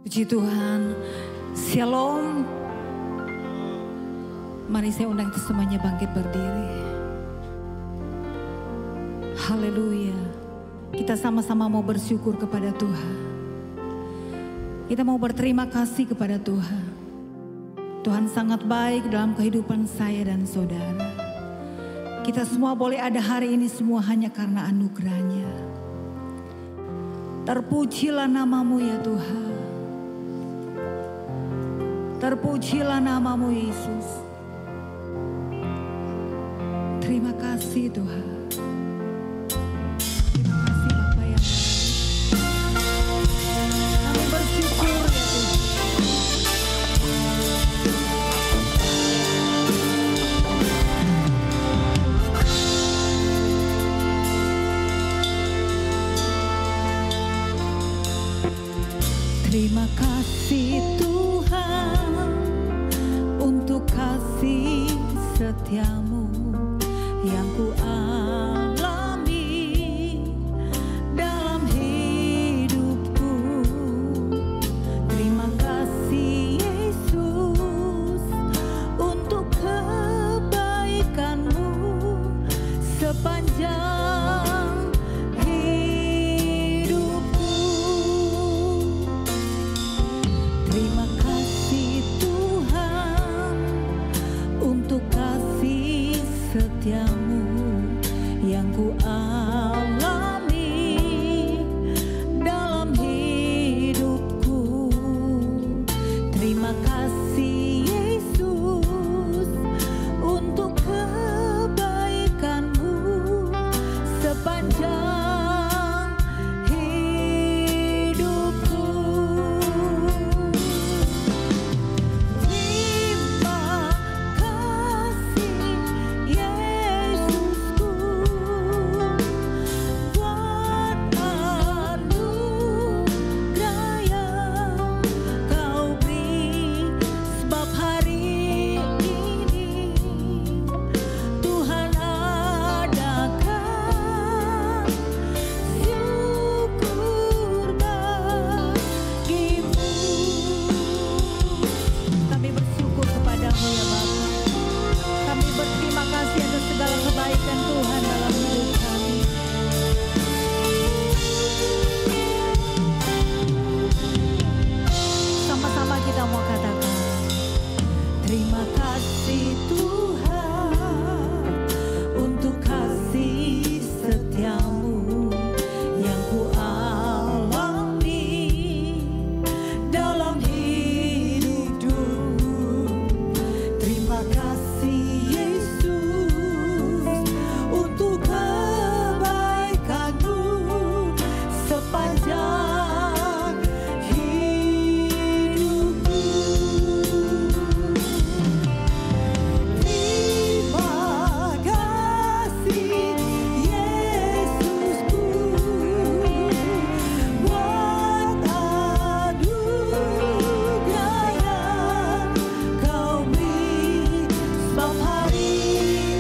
Puji Tuhan, Shalom. Mari saya undang kita semuanya bangkit berdiri. Haleluya. Kita sama-sama mau bersyukur kepada Tuhan. Kita mau berterima kasih kepada Tuhan. Tuhan sangat baik dalam kehidupan saya dan saudara. Kita semua boleh ada hari ini semua hanya karena anugerah-Nya. Terpujilah namamu ya Tuhan. Terpujilah namamu Yesus. Terima kasih Tuhan. Terima kasih Bapa yang baik. Kami bersyukur ya Tuhan. Terima kasih Tuhan untuk kasih setiamu yang ku alami dalam hidupku. Terima kasih Yesus untuk kebaikanmu sepanjang hidupku. Terima kasih Tuhan untuk kasih setiamu yang ku alami dalam hidupku. Terima kasih Yesus untuk kebaikanmu sepanjang hidupku. Terima kasih Yesusku buat anugerah yang Kau beri, sebab hari ini Tuhan adakan syukur bagimu. Kami bersyukur kepadamu ya Bapa. Kami berterima kasih atas segala kebaikan Tuhan dalam hidup kami. Sama-sama kita mau katakan, terima kasih Tuhan untuk kasih setiamu yang ku alami dalam hidupku. Terima kasih Yesus untuk kebaikanmu sepanjang hidupku. Terima kasih Yesusku buat anugerah yang Kau beri, sebab hari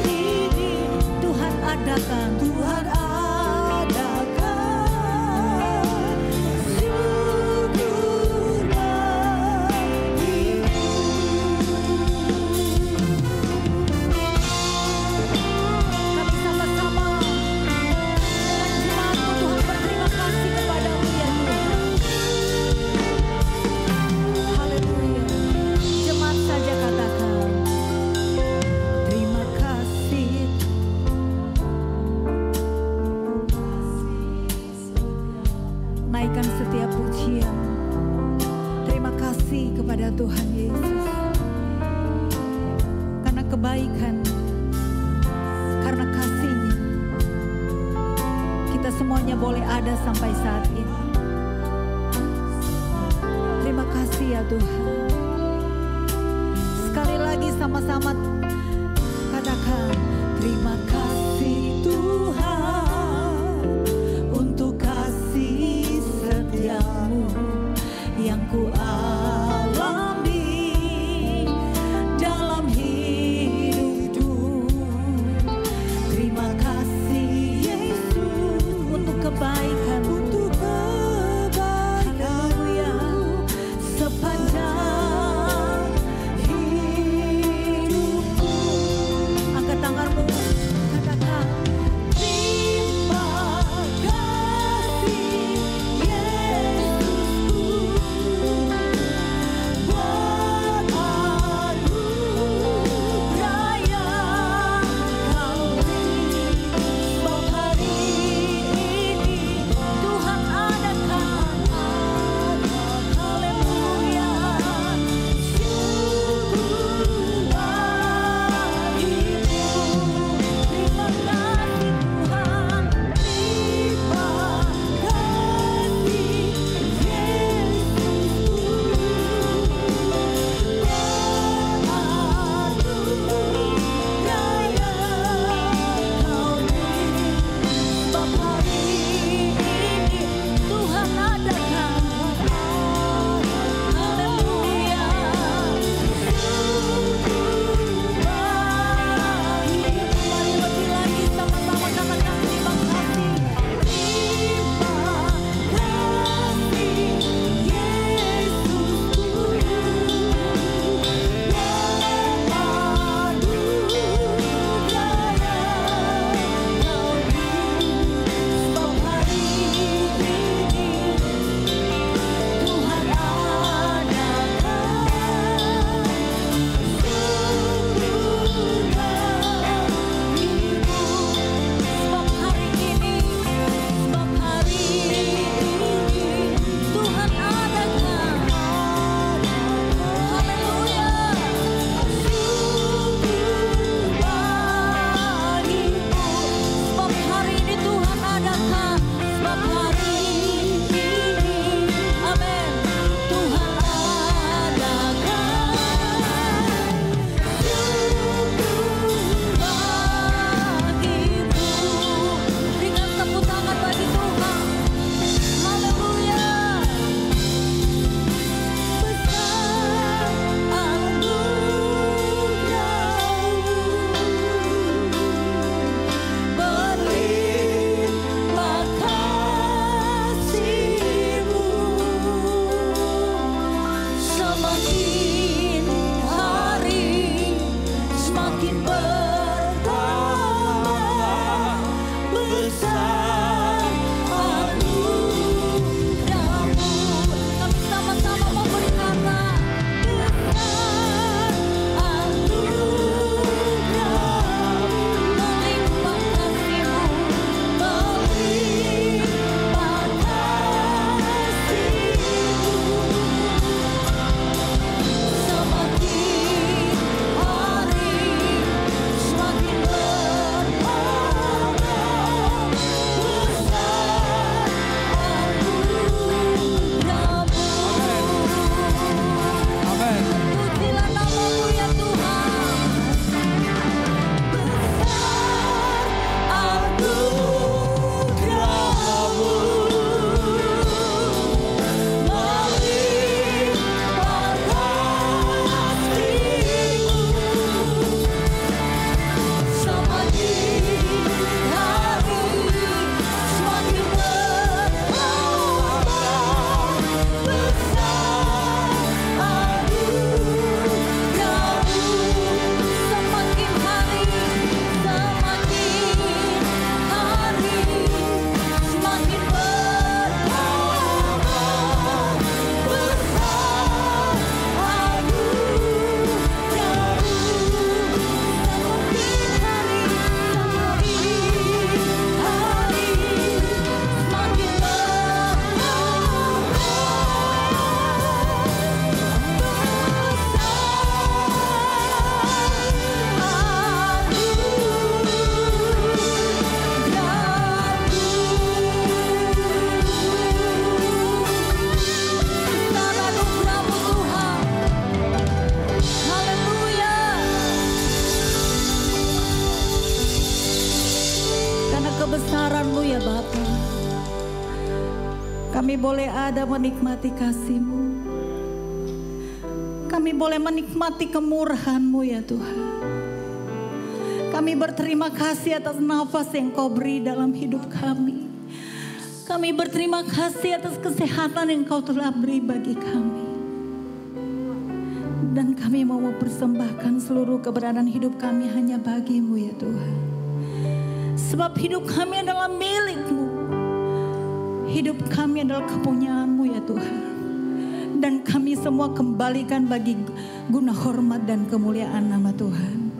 ini Tuhan adakan syukur bagimu. Kami sama-sama dengan jemaatmu Tuhan berterima kasih kepadamu ya Tuhan. Haleluya. Jemaat saja katakan, terima kasih. Naikkan setiap pujian. Terima kasih kepada Tuhan Yesus. Karena kebaikan, karena kasih-Nya, kita semuanya boleh ada sampai saat ini. Terima kasih ya Tuhan. Sekali lagi sama-sama katakan, terima kasih Tuhan untuk kasih setiamu yang ku alami dalam hidupku. Terima kasih Yesus untuk kebaikan, haleluya, kebesaran-Mu ya Bapa. Kami boleh ada menikmati kasih-Mu. Kami boleh menikmati kemurahan-Mu ya Tuhan. Kami berterima kasih atas nafas yang Kau beri dalam hidup kami. Kami berterima kasih atas kesehatan yang Kau telah beri bagi kami. Dan kami mau mempersembahkan seluruh keberadaan hidup kami hanya bagi-Mu ya Tuhan. Sebab hidup kami adalah milik-Mu. Hidup kami adalah kepunyaan-Mu ya Tuhan. Dan kami semua kembalikan bagi guna hormat dan kemuliaan nama Tuhan.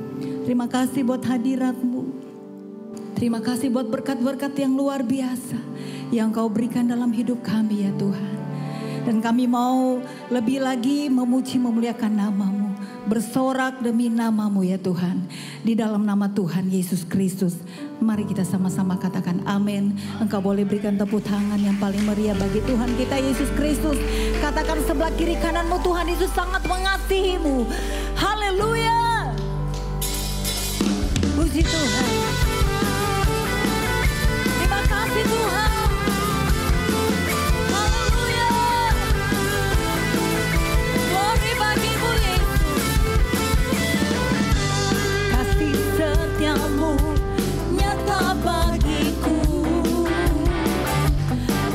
Terima kasih buat hadirat-Mu. Terima kasih buat berkat-berkat yang luar biasa yang Kau berikan dalam hidup kami ya Tuhan. Dan kami mau lebih lagi memuji memuliakan nama-Mu. Bersorak demi nama-Mu ya Tuhan. Di dalam nama Tuhan Yesus Kristus. Mari kita sama-sama katakan amin. Engkau boleh berikan tepuk tangan yang paling meriah bagi Tuhan kita Yesus Kristus. Katakan sebelah kiri kananmu, Tuhan Yesus sangat mengasihi-Mu. Haleluya. Puji Tuhan. Terima kasih Tuhan. Setiamu nyata bagiku,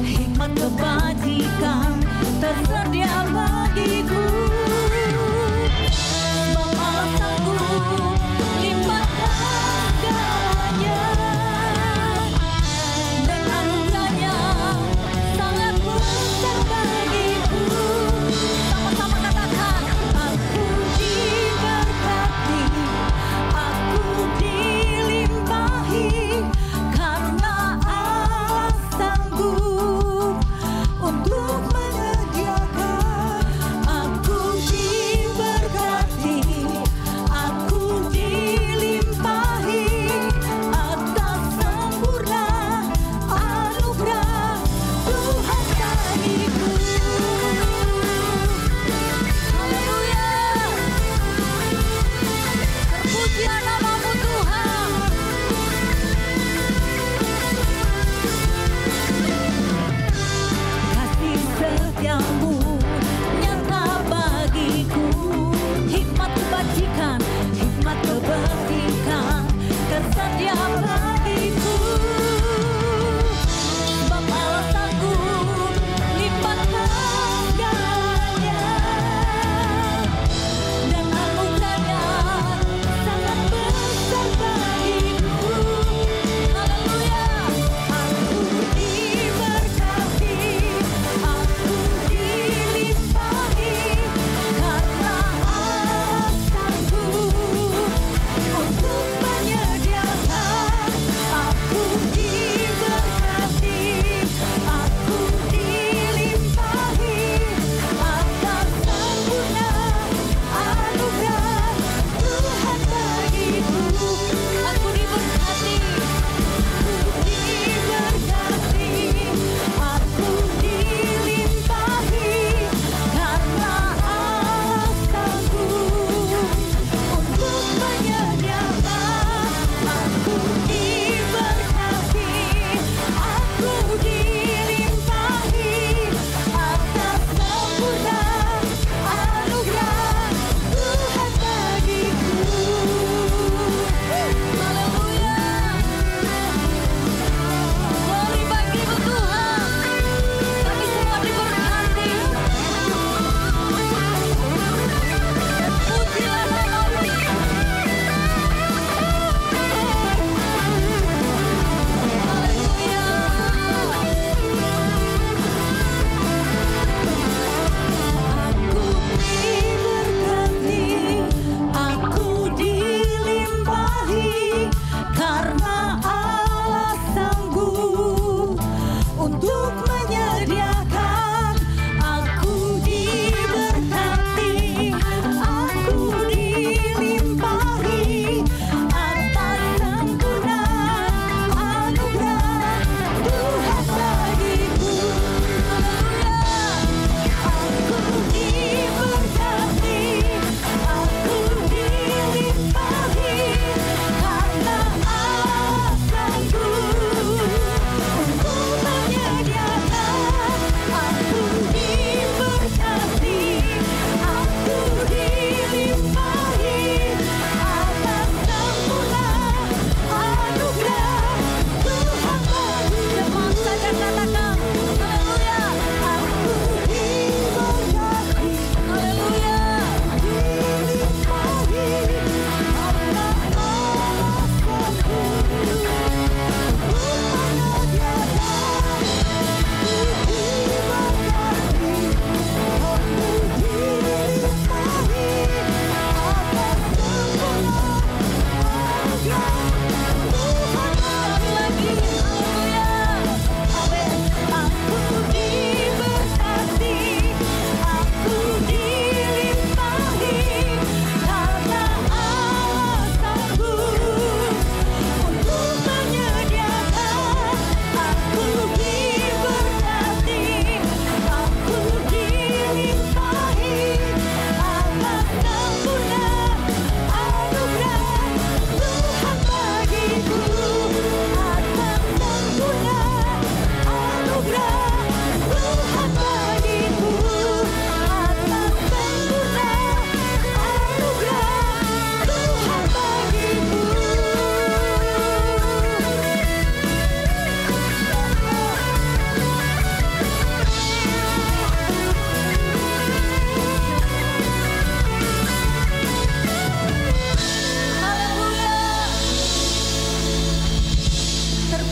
hikmat kebajikan tersedia bagiku. Sebab Allah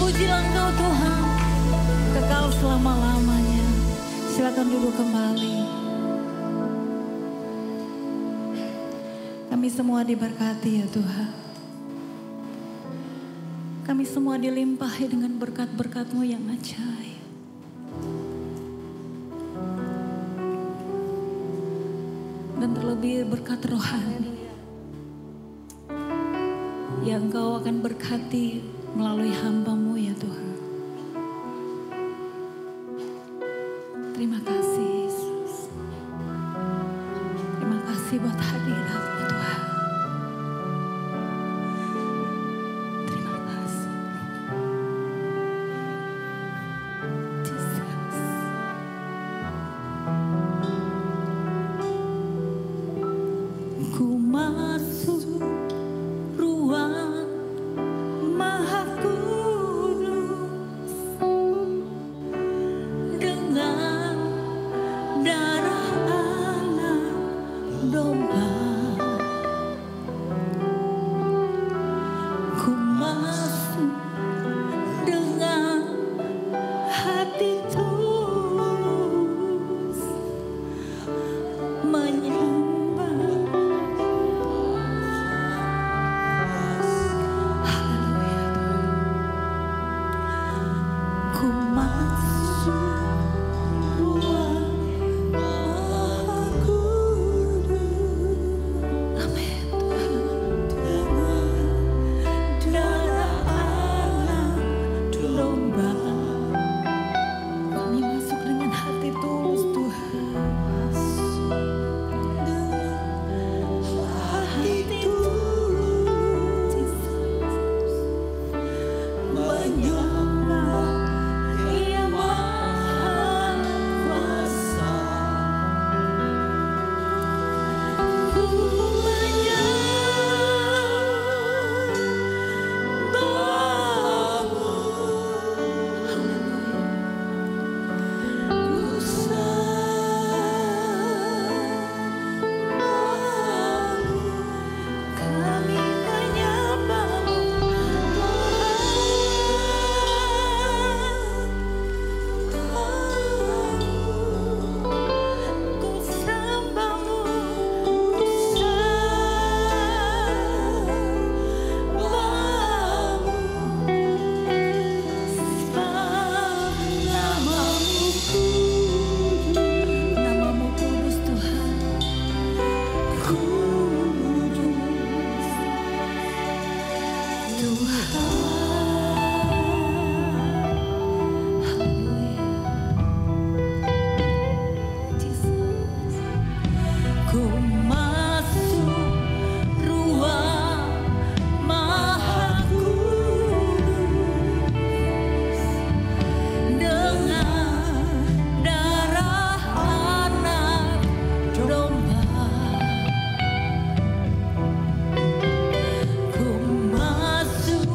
Pujilah Engkau Tuhan, kekal selama-lamanya. Silakan duduk kembali. Kami semua diberkati ya Tuhan. Kami semua dilimpahi dengan berkat-berkat-Mu yang ajaib. Dan terlebih berkat rohani yang Engkau akan berkati melalui hamba-Mu ya Tuhan. Terima kasih Yesus. Terima kasih buat hadirat-Mu Tuhan. Terima kasih. Jesus. Ku masuk ruang Maha Kudus dengan darah anak domba. Ku masuk dengan hati tulus menyembah. Ku masuk ruang Maha Kudus. Amin Tuhan. Dengan darah anak domba. Kami masuk dengan hati tulus Tuhan. Hati tulus menyembah Dia Maha Kuasa. Ku menyembah-Mu. Ku sembah-Mu. Kami menyembah-Mu Tuhan. Ku sembah-Mu. Ku sembah-Mu. Namamu kudus Tuhan. Kudus Tuhan. Haleluya. Jesus. Ku masuk ruang Maha Kudus dengan darah anak domba. Ku masuk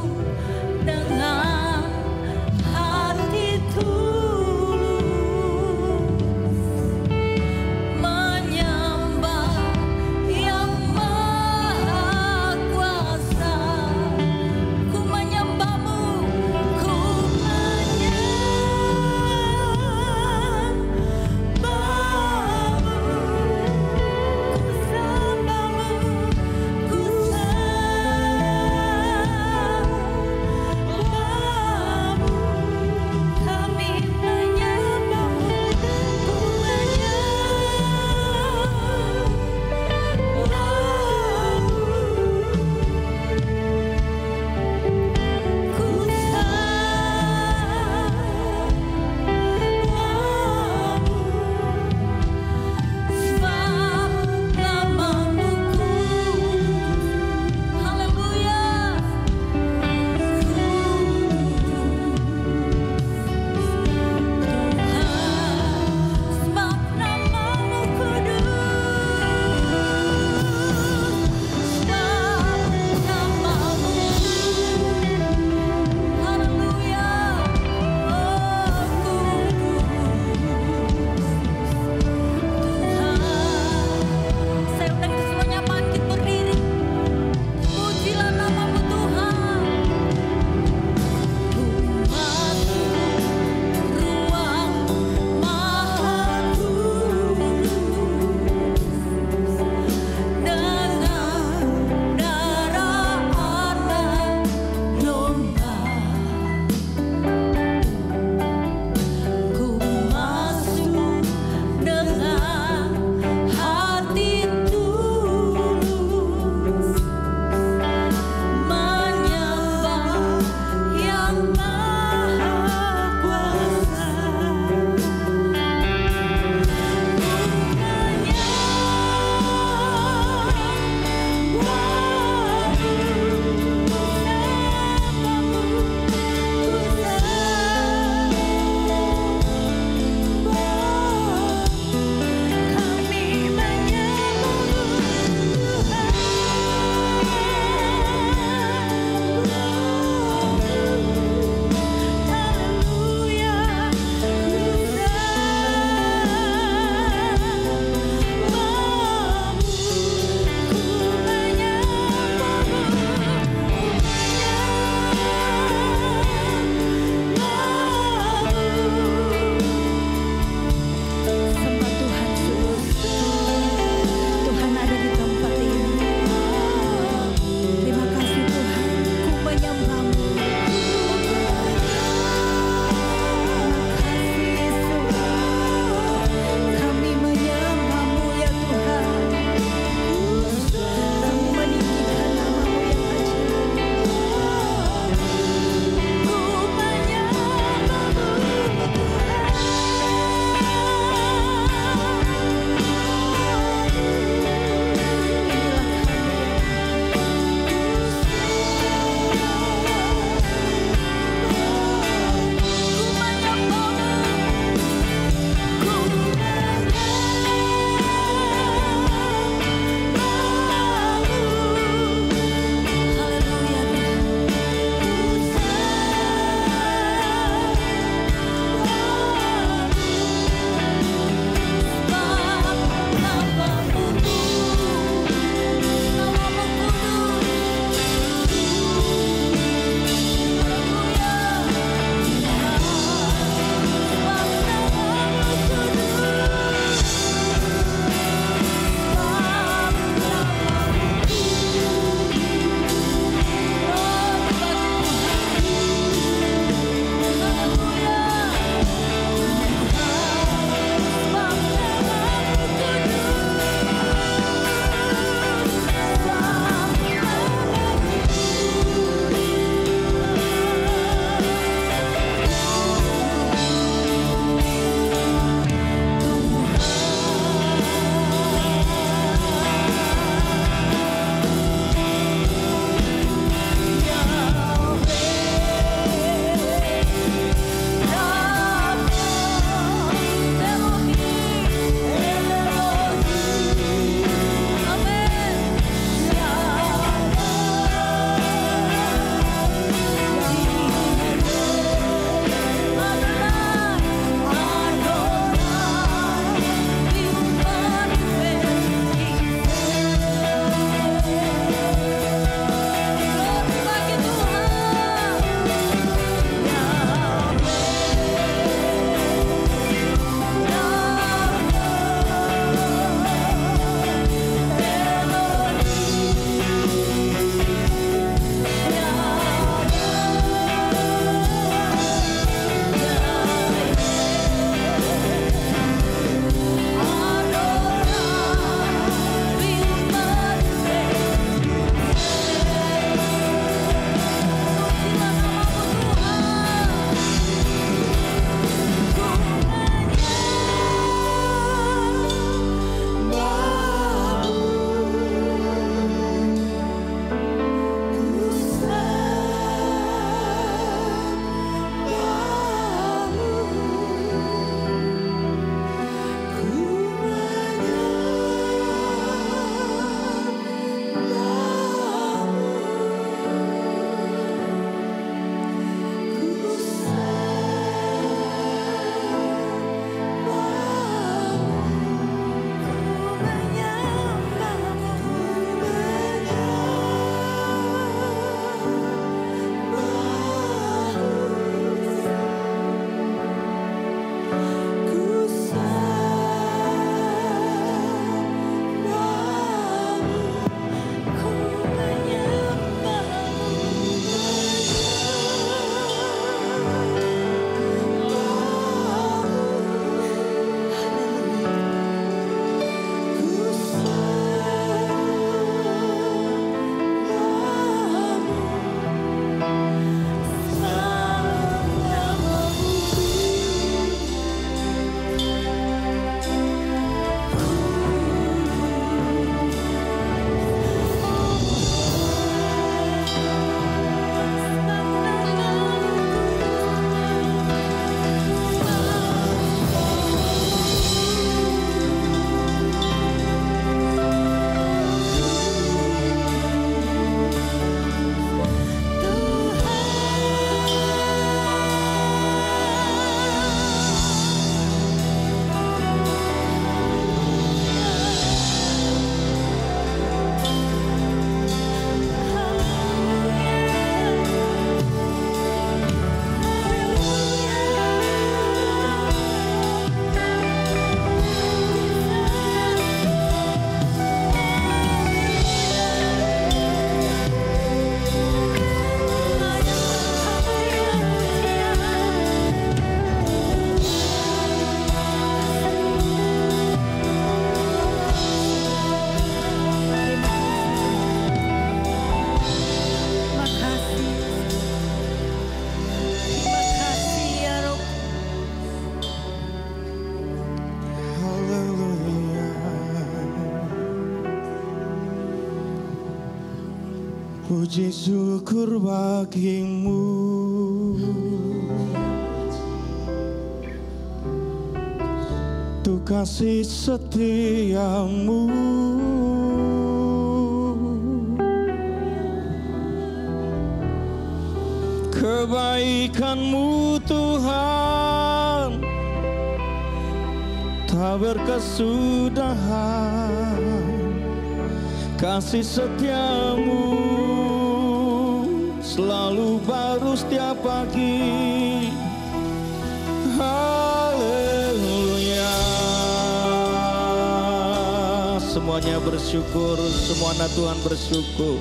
Puji syukur bagimu, Tuh kasih setiamu, kebaikanmu Tuhan tak berkesudahan, kasih setiamu selalu baru setiap pagi. Haleluya. Semuanya bersyukur, semua anak Tuhan bersyukur.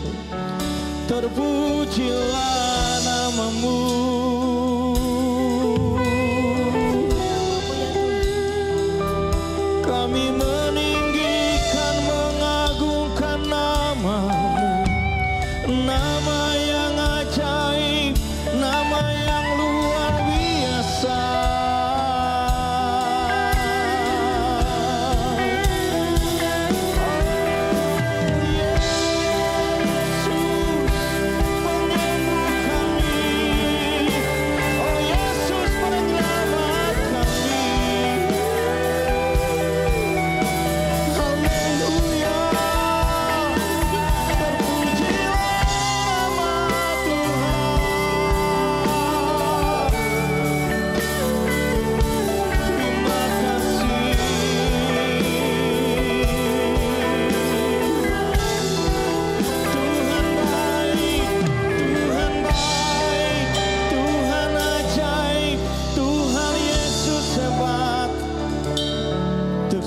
Terpujilah namamu. Kami meninggikan, mengagungkan namamu, nama yang ajaib, nama yang luar biasa.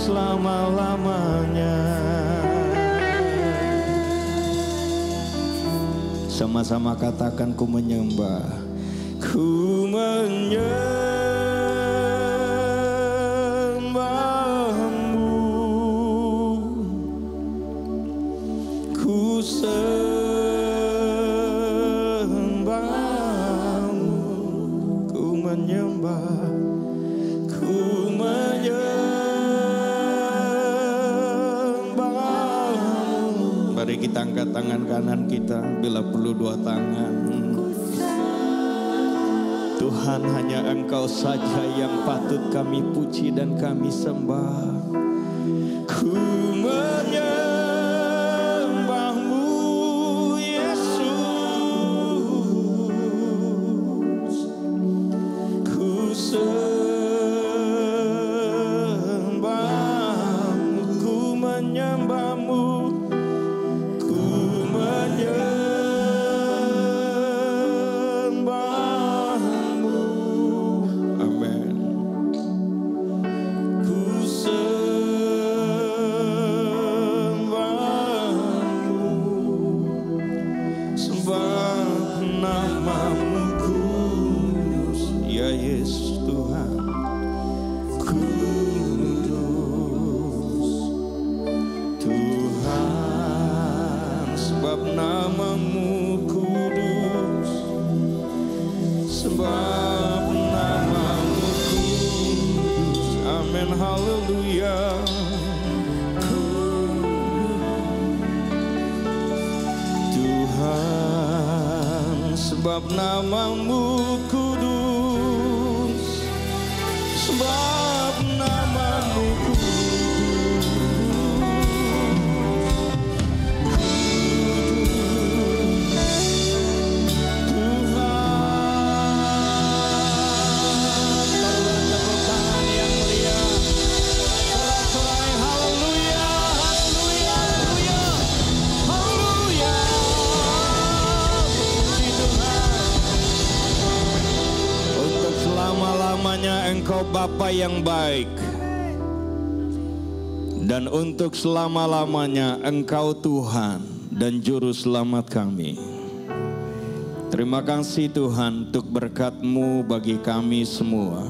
Selama-lamanya. Sama-sama katakan, ku menyembah, ku menyembahmu, ku sembahmu, ku menyembah, ku menyembah. Mari kita angkat tangan kanan kita, bila perlu dua tangan. Tuhan, hanya Engkau saja yang patut kami puji dan kami sembah. Ku menyembahmu Yesus, ku sembahmu, ku menyembahmu. Namamu kudus, sebab namamu kudus. Amin, haleluya. Tuhan, sebab namamu kudus, sebab namamu kudus. Engkau Bapa yang baik, dan untuk selama-lamanya Engkau Tuhan dan Juru Selamat kami. Terima kasih Tuhan untuk berkat-Mu bagi kami semua.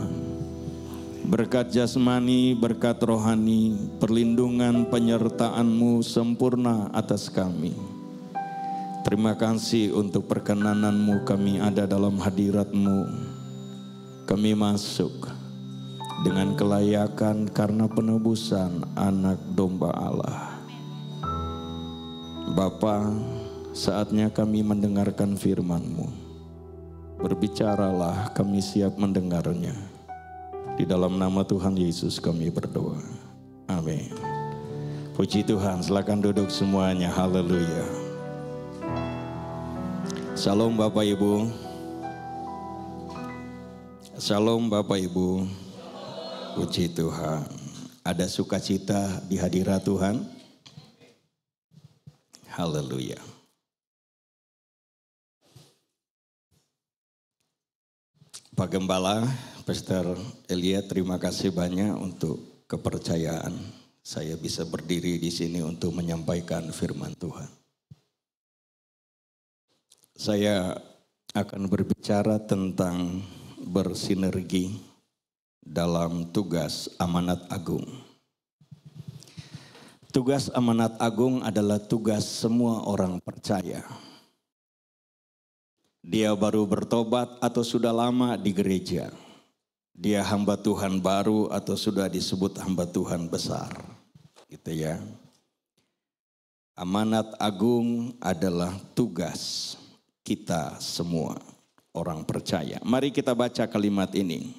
Berkat jasmani, berkat rohani, perlindungan penyertaan-Mu sempurna atas kami. Terima kasih untuk perkenanan-Mu kami ada dalam hadirat-Mu. Kami masuk dengan kelayakan karena penebusan anak domba Allah. Bapa, saatnya kami mendengarkan firman-Mu. Berbicaralah, kami siap mendengarnya. Di dalam nama Tuhan Yesus kami berdoa. Amin. Puji Tuhan, silakan duduk semuanya. Haleluya. Shalom Bapak Ibu. Shalom Bapak Ibu. Puji Tuhan. Ada sukacita di hadirat Tuhan. Haleluya. Pak Gembala, Pastor Elia, terima kasih banyak untuk kepercayaan saya bisa berdiri di sini untuk menyampaikan firman Tuhan. Saya akan berbicara tentang bersinergi dalam tugas amanat agung. Tugas amanat agung adalah tugas semua orang percaya. Dia baru bertobat atau sudah lama di gereja. Dia hamba Tuhan baru atau sudah disebut hamba Tuhan besar. Gitu ya. Amanat agung adalah tugas kita semua orang percaya. Mari kita baca kalimat ini.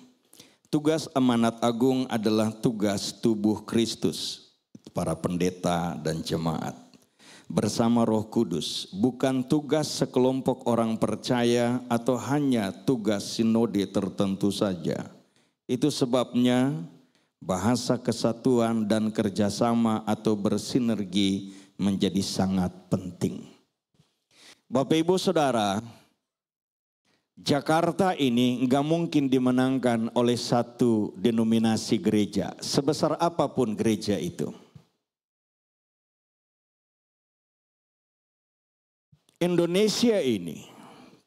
Tugas amanat agung adalah tugas tubuh Kristus, para pendeta dan jemaat. Bersama Roh Kudus, bukan tugas sekelompok orang percaya atau hanya tugas sinode tertentu saja. Itu sebabnya bahasa kesatuan dan kerjasama atau bersinergi menjadi sangat penting. Bapak Ibu Saudara, Jakarta ini nggak mungkin dimenangkan oleh satu denominasi gereja, sebesar apapun gereja itu. Indonesia ini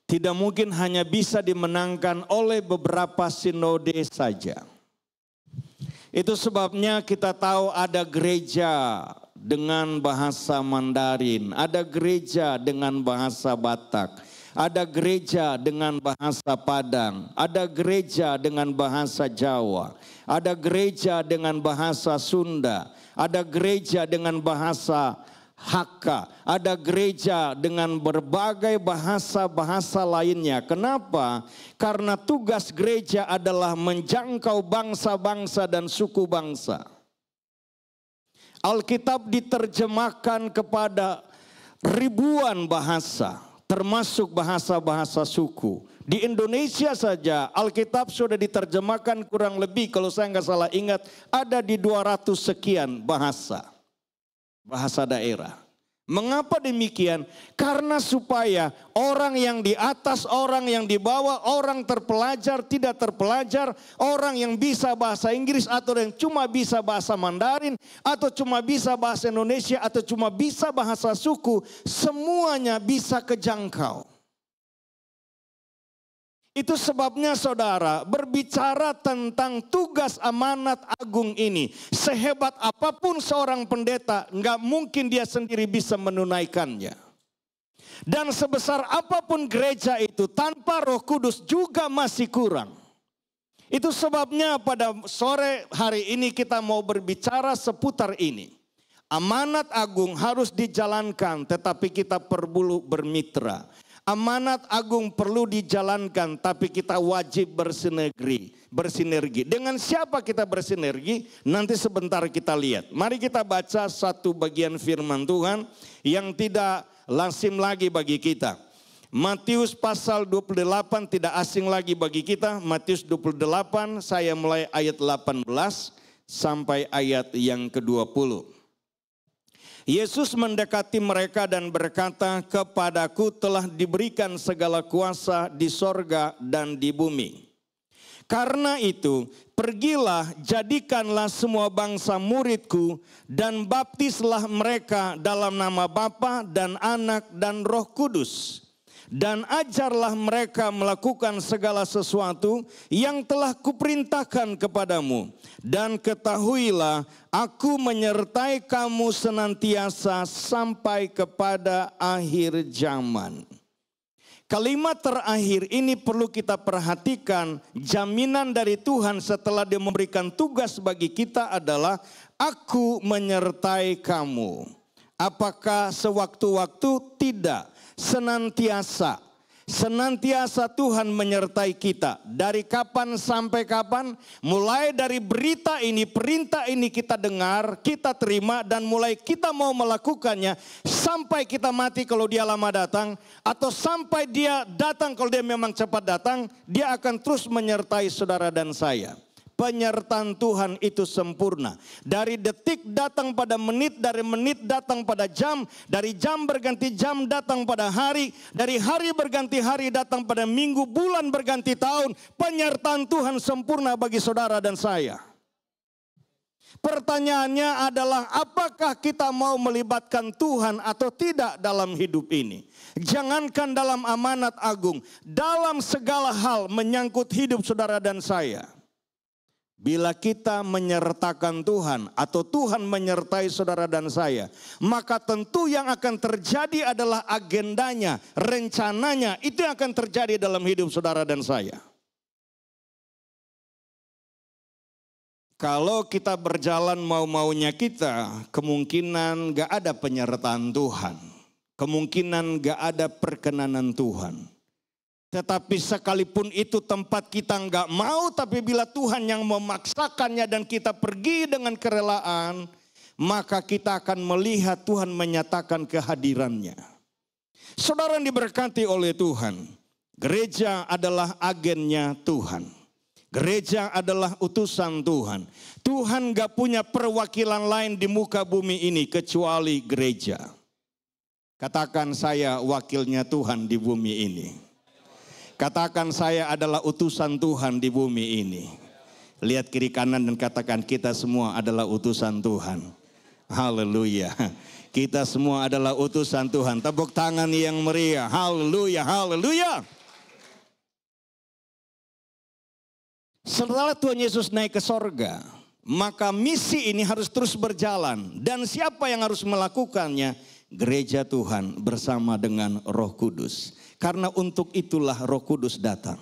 tidak mungkin hanya bisa dimenangkan oleh beberapa sinode saja. Itu sebabnya kita tahu ada gereja dengan bahasa Mandarin, ada gereja dengan bahasa Batak, ada gereja dengan bahasa Padang, ada gereja dengan bahasa Jawa, ada gereja dengan bahasa Sunda, ada gereja dengan bahasa Hakka, ada gereja dengan berbagai bahasa-bahasa lainnya. Kenapa? Karena tugas gereja adalah menjangkau bangsa-bangsa dan suku bangsa. Alkitab diterjemahkan kepada ribuan bahasa, termasuk bahasa-bahasa suku. Di Indonesia saja Alkitab sudah diterjemahkan kurang lebih, kalau saya nggak salah ingat, ada di 200 sekian bahasa. Bahasa daerah. Mengapa demikian? Karena supaya orang yang di atas, orang yang di bawah, orang terpelajar, tidak terpelajar, orang yang bisa bahasa Inggris atau yang cuma bisa bahasa Mandarin, atau cuma bisa bahasa Indonesia, atau cuma bisa bahasa suku, semuanya bisa kejangkau. Itu sebabnya saudara, berbicara tentang tugas amanat agung ini, sehebat apapun seorang pendeta, nggak mungkin dia sendiri bisa menunaikannya. Dan sebesar apapun gereja itu, tanpa Roh Kudus juga masih kurang. Itu sebabnya pada sore hari ini kita mau berbicara seputar ini. Amanat agung harus dijalankan, tetapi kita perlu bermitra. Amanat agung perlu dijalankan, tapi kita wajib bersinergi. Dengan siapa kita bersinergi? Nanti sebentar kita lihat. Mari kita baca satu bagian firman Tuhan yang tidak lazim lagi bagi kita. Matius pasal 28 tidak asing lagi bagi kita. Matius 28, saya mulai ayat 18 sampai ayat yang ke-20. Yesus mendekati mereka dan berkata, "Kepadaku telah diberikan segala kuasa di sorga dan di bumi. Karena itu, pergilah, jadikanlah semua bangsa muridku, dan baptislah mereka dalam nama Bapa dan Anak dan Roh Kudus. Dan ajarlah mereka melakukan segala sesuatu yang telah kuperintahkan kepadamu. Dan ketahuilah, aku menyertai kamu senantiasa sampai kepada akhir zaman." Kalimat terakhir ini perlu kita perhatikan. Jaminan dari Tuhan setelah Dia memberikan tugas bagi kita adalah, aku menyertai kamu. Apakah sewaktu-waktu? Tidak. senantiasa. Senantiasa Tuhan menyertai kita. Dari kapan sampai kapan? Mulai dari berita ini, perintah ini kita dengar, kita terima, dan mulai kita mau melakukannya. Sampai kita mati kalau dia lama datang. Atau sampai dia datang kalau dia memang cepat datang. Dia akan terus menyertai saudara dan saya. Penyertaan Tuhan itu sempurna. Dari detik datang pada menit, dari menit datang pada jam, dari jam berganti jam datang pada hari, dari hari berganti hari datang pada minggu, bulan berganti tahun. Penyertaan Tuhan sempurna bagi saudara dan saya. Pertanyaannya adalah apakah kita mau melibatkan Tuhan atau tidak dalam hidup ini? Jangankan dalam amanat agung, dalam segala hal menyangkut hidup saudara dan saya. Bila kita menyertakan Tuhan atau Tuhan menyertai saudara dan saya, maka tentu yang akan terjadi adalah agendanya, rencananya, itu yang akan terjadi dalam hidup saudara dan saya. Kalau kita berjalan mau-maunya kita, kemungkinan gak ada penyertaan Tuhan. Kemungkinan gak ada perkenanan Tuhan. Tetapi sekalipun itu tempat kita nggak mau, tapi bila Tuhan yang memaksakannya dan kita pergi dengan kerelaan, maka kita akan melihat Tuhan menyatakan kehadirannya. Saudara yang diberkati oleh Tuhan, gereja adalah agennya Tuhan. Gereja adalah utusan Tuhan. Tuhan nggak punya perwakilan lain di muka bumi ini kecuali gereja. Katakan, saya wakilnya Tuhan di bumi ini. Katakan, saya adalah utusan Tuhan di bumi ini. Lihat kiri kanan dan katakan, kita semua adalah utusan Tuhan. Haleluya. Kita semua adalah utusan Tuhan. Tepuk tangan yang meriah. Haleluya, haleluya. Setelah Tuhan Yesus naik ke sorga, maka misi ini harus terus berjalan. Dan siapa yang harus melakukannya? Gereja Tuhan bersama dengan Roh Kudus. Karena untuk itulah Roh Kudus datang.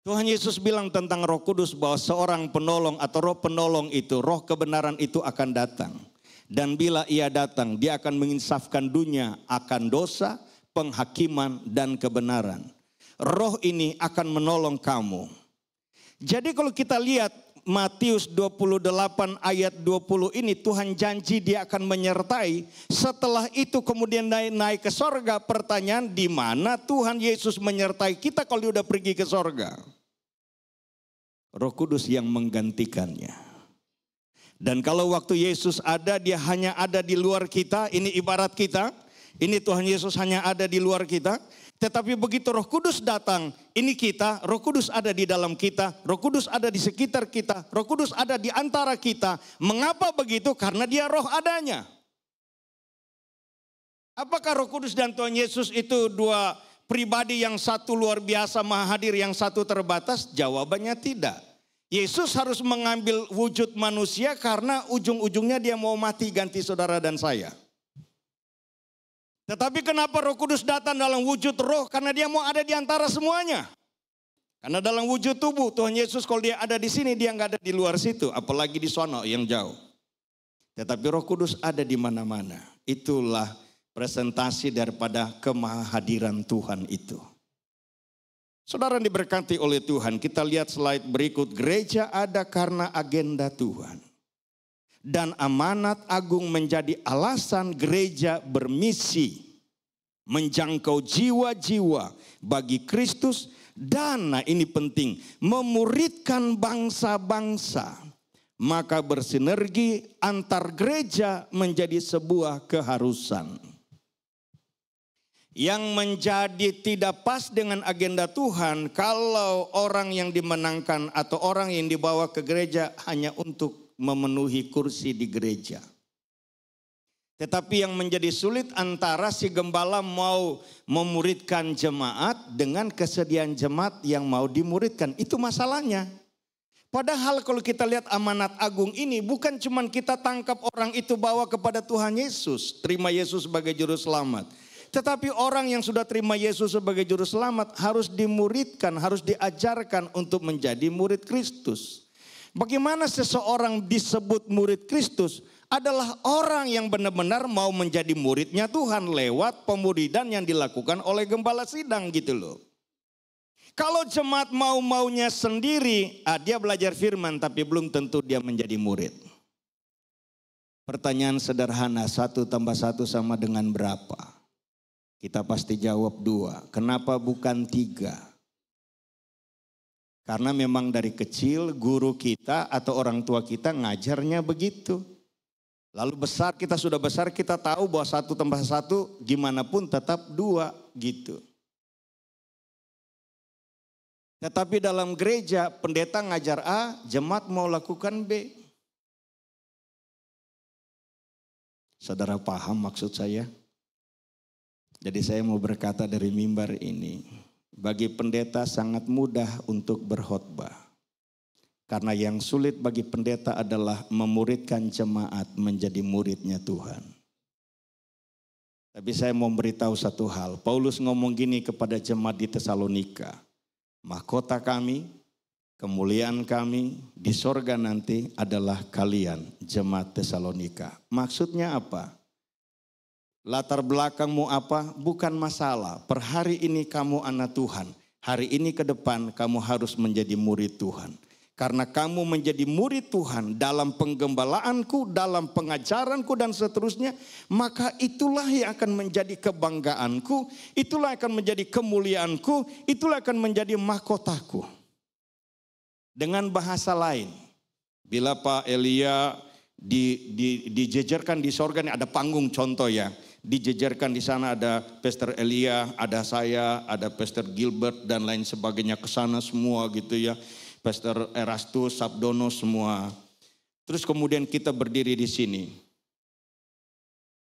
Tuhan Yesus bilang tentang Roh Kudus bahwa seorang penolong atau roh penolong itu, roh kebenaran itu akan datang. Dan bila ia datang, dia akan menginsafkan dunia akan dosa, penghakiman, dan kebenaran. Roh ini akan menolong kamu. Jadi kalau kita lihat Matius 28 ayat 20 ini, Tuhan janji dia akan menyertai. Setelah itu kemudian naik ke sorga. Pertanyaan, di mana Tuhan Yesus menyertai kita kalau dia udah pergi ke sorga? Roh Kudus yang menggantikannya. Dan kalau waktu Yesus ada, dia hanya ada di luar kita. Ini ibarat kita. Ini Tuhan Yesus hanya ada di luar kita. Tetapi begitu Roh Kudus datang, ini kita, Roh Kudus ada di dalam kita, Roh Kudus ada di sekitar kita, Roh Kudus ada di antara kita. Mengapa begitu? Karena dia roh adanya. Apakah Roh Kudus dan Tuhan Yesus itu dua pribadi, yang satu luar biasa maha hadir, yang satu terbatas? Jawabannya tidak. Yesus harus mengambil wujud manusia karena ujung-ujungnya dia mau mati ganti saudara dan saya. Tetapi kenapa Roh Kudus datang dalam wujud roh? Karena dia mau ada di antara semuanya. Karena dalam wujud tubuh, Tuhan Yesus kalau dia ada di sini, dia nggak ada di luar situ. Apalagi di sono yang jauh. Tetapi Roh Kudus ada di mana-mana. Itulah presentasi daripada kemahadiran Tuhan itu. Saudara yang diberkati oleh Tuhan, kita lihat slide berikut. Gereja ada karena agenda Tuhan. Dan amanat agung menjadi alasan gereja bermisi menjangkau jiwa-jiwa bagi Kristus. Dan nah ini penting, memuridkan bangsa-bangsa. Maka bersinergi antar gereja menjadi sebuah keharusan. Yang menjadi tidak pas dengan agenda Tuhan kalau orang yang dimenangkan atau orang yang dibawa ke gereja hanya untuk memenuhi kursi di gereja. Tetapi yang menjadi sulit antara si gembala mau memuridkan jemaat dengan kesediaan jemaat yang mau dimuridkan. Itu masalahnya. Padahal kalau kita lihat amanat agung ini, bukan cuma kita tangkap orang itu bawa kepada Tuhan Yesus, terima Yesus sebagai juru selamat. Tetapi orang yang sudah terima Yesus sebagai juru selamat harus dimuridkan, harus diajarkan untuk menjadi murid Kristus. Bagaimana seseorang disebut murid Kristus? adalah orang yang benar-benar mau menjadi muridnya Tuhan lewat pemuridan yang dilakukan oleh gembala sidang gitu loh. Kalau jemaat mau-maunya sendiri, dia belajar firman tapi belum tentu dia menjadi murid. Pertanyaan sederhana, 1 tambah 1 sama dengan berapa? Kita pasti jawab 2. Kenapa bukan 3? Karena memang dari kecil guru kita atau orang tua kita ngajarnya begitu. Lalu kita sudah besar kita tahu bahwa 1 tambah 1 gimana pun tetap 2 gitu. Tetapi dalam gereja pendeta ngajar A, jemaat mau lakukan B. Saudara paham maksud saya? Jadi saya mau berkata dari mimbar ini, bagi pendeta sangat mudah untuk berkhotbah. Karena yang sulit bagi pendeta adalah memuridkan jemaat menjadi muridnya Tuhan. Tapi saya mau beritahu satu hal. Paulus ngomong gini kepada jemaat di Tesalonika. Mahkota kami, kemuliaan kami di sorga nanti adalah kalian jemaat Tesalonika. Maksudnya apa? Latar belakangmu apa? Bukan masalah. Per hari ini kamu anak Tuhan. Hari ini ke depan kamu harus menjadi murid Tuhan. Karena kamu menjadi murid Tuhan dalam penggembalaanku, dalam pengajaranku dan seterusnya. Maka itulah yang akan menjadi kebanggaanku. Itulah yang akan menjadi kemuliaanku. Itulah yang akan menjadi mahkotaku. Dengan bahasa lain. Bila Pak Elia dijejerkan di sorga, ini ada panggung contoh ya. Dijejerkan di sana ada Pastor Elia, ada saya, ada Pastor Gilbert dan lain sebagainya ke sana semua gitu ya. Pastor Erastus, Sabdono semua. Terus kemudian kita berdiri di sini.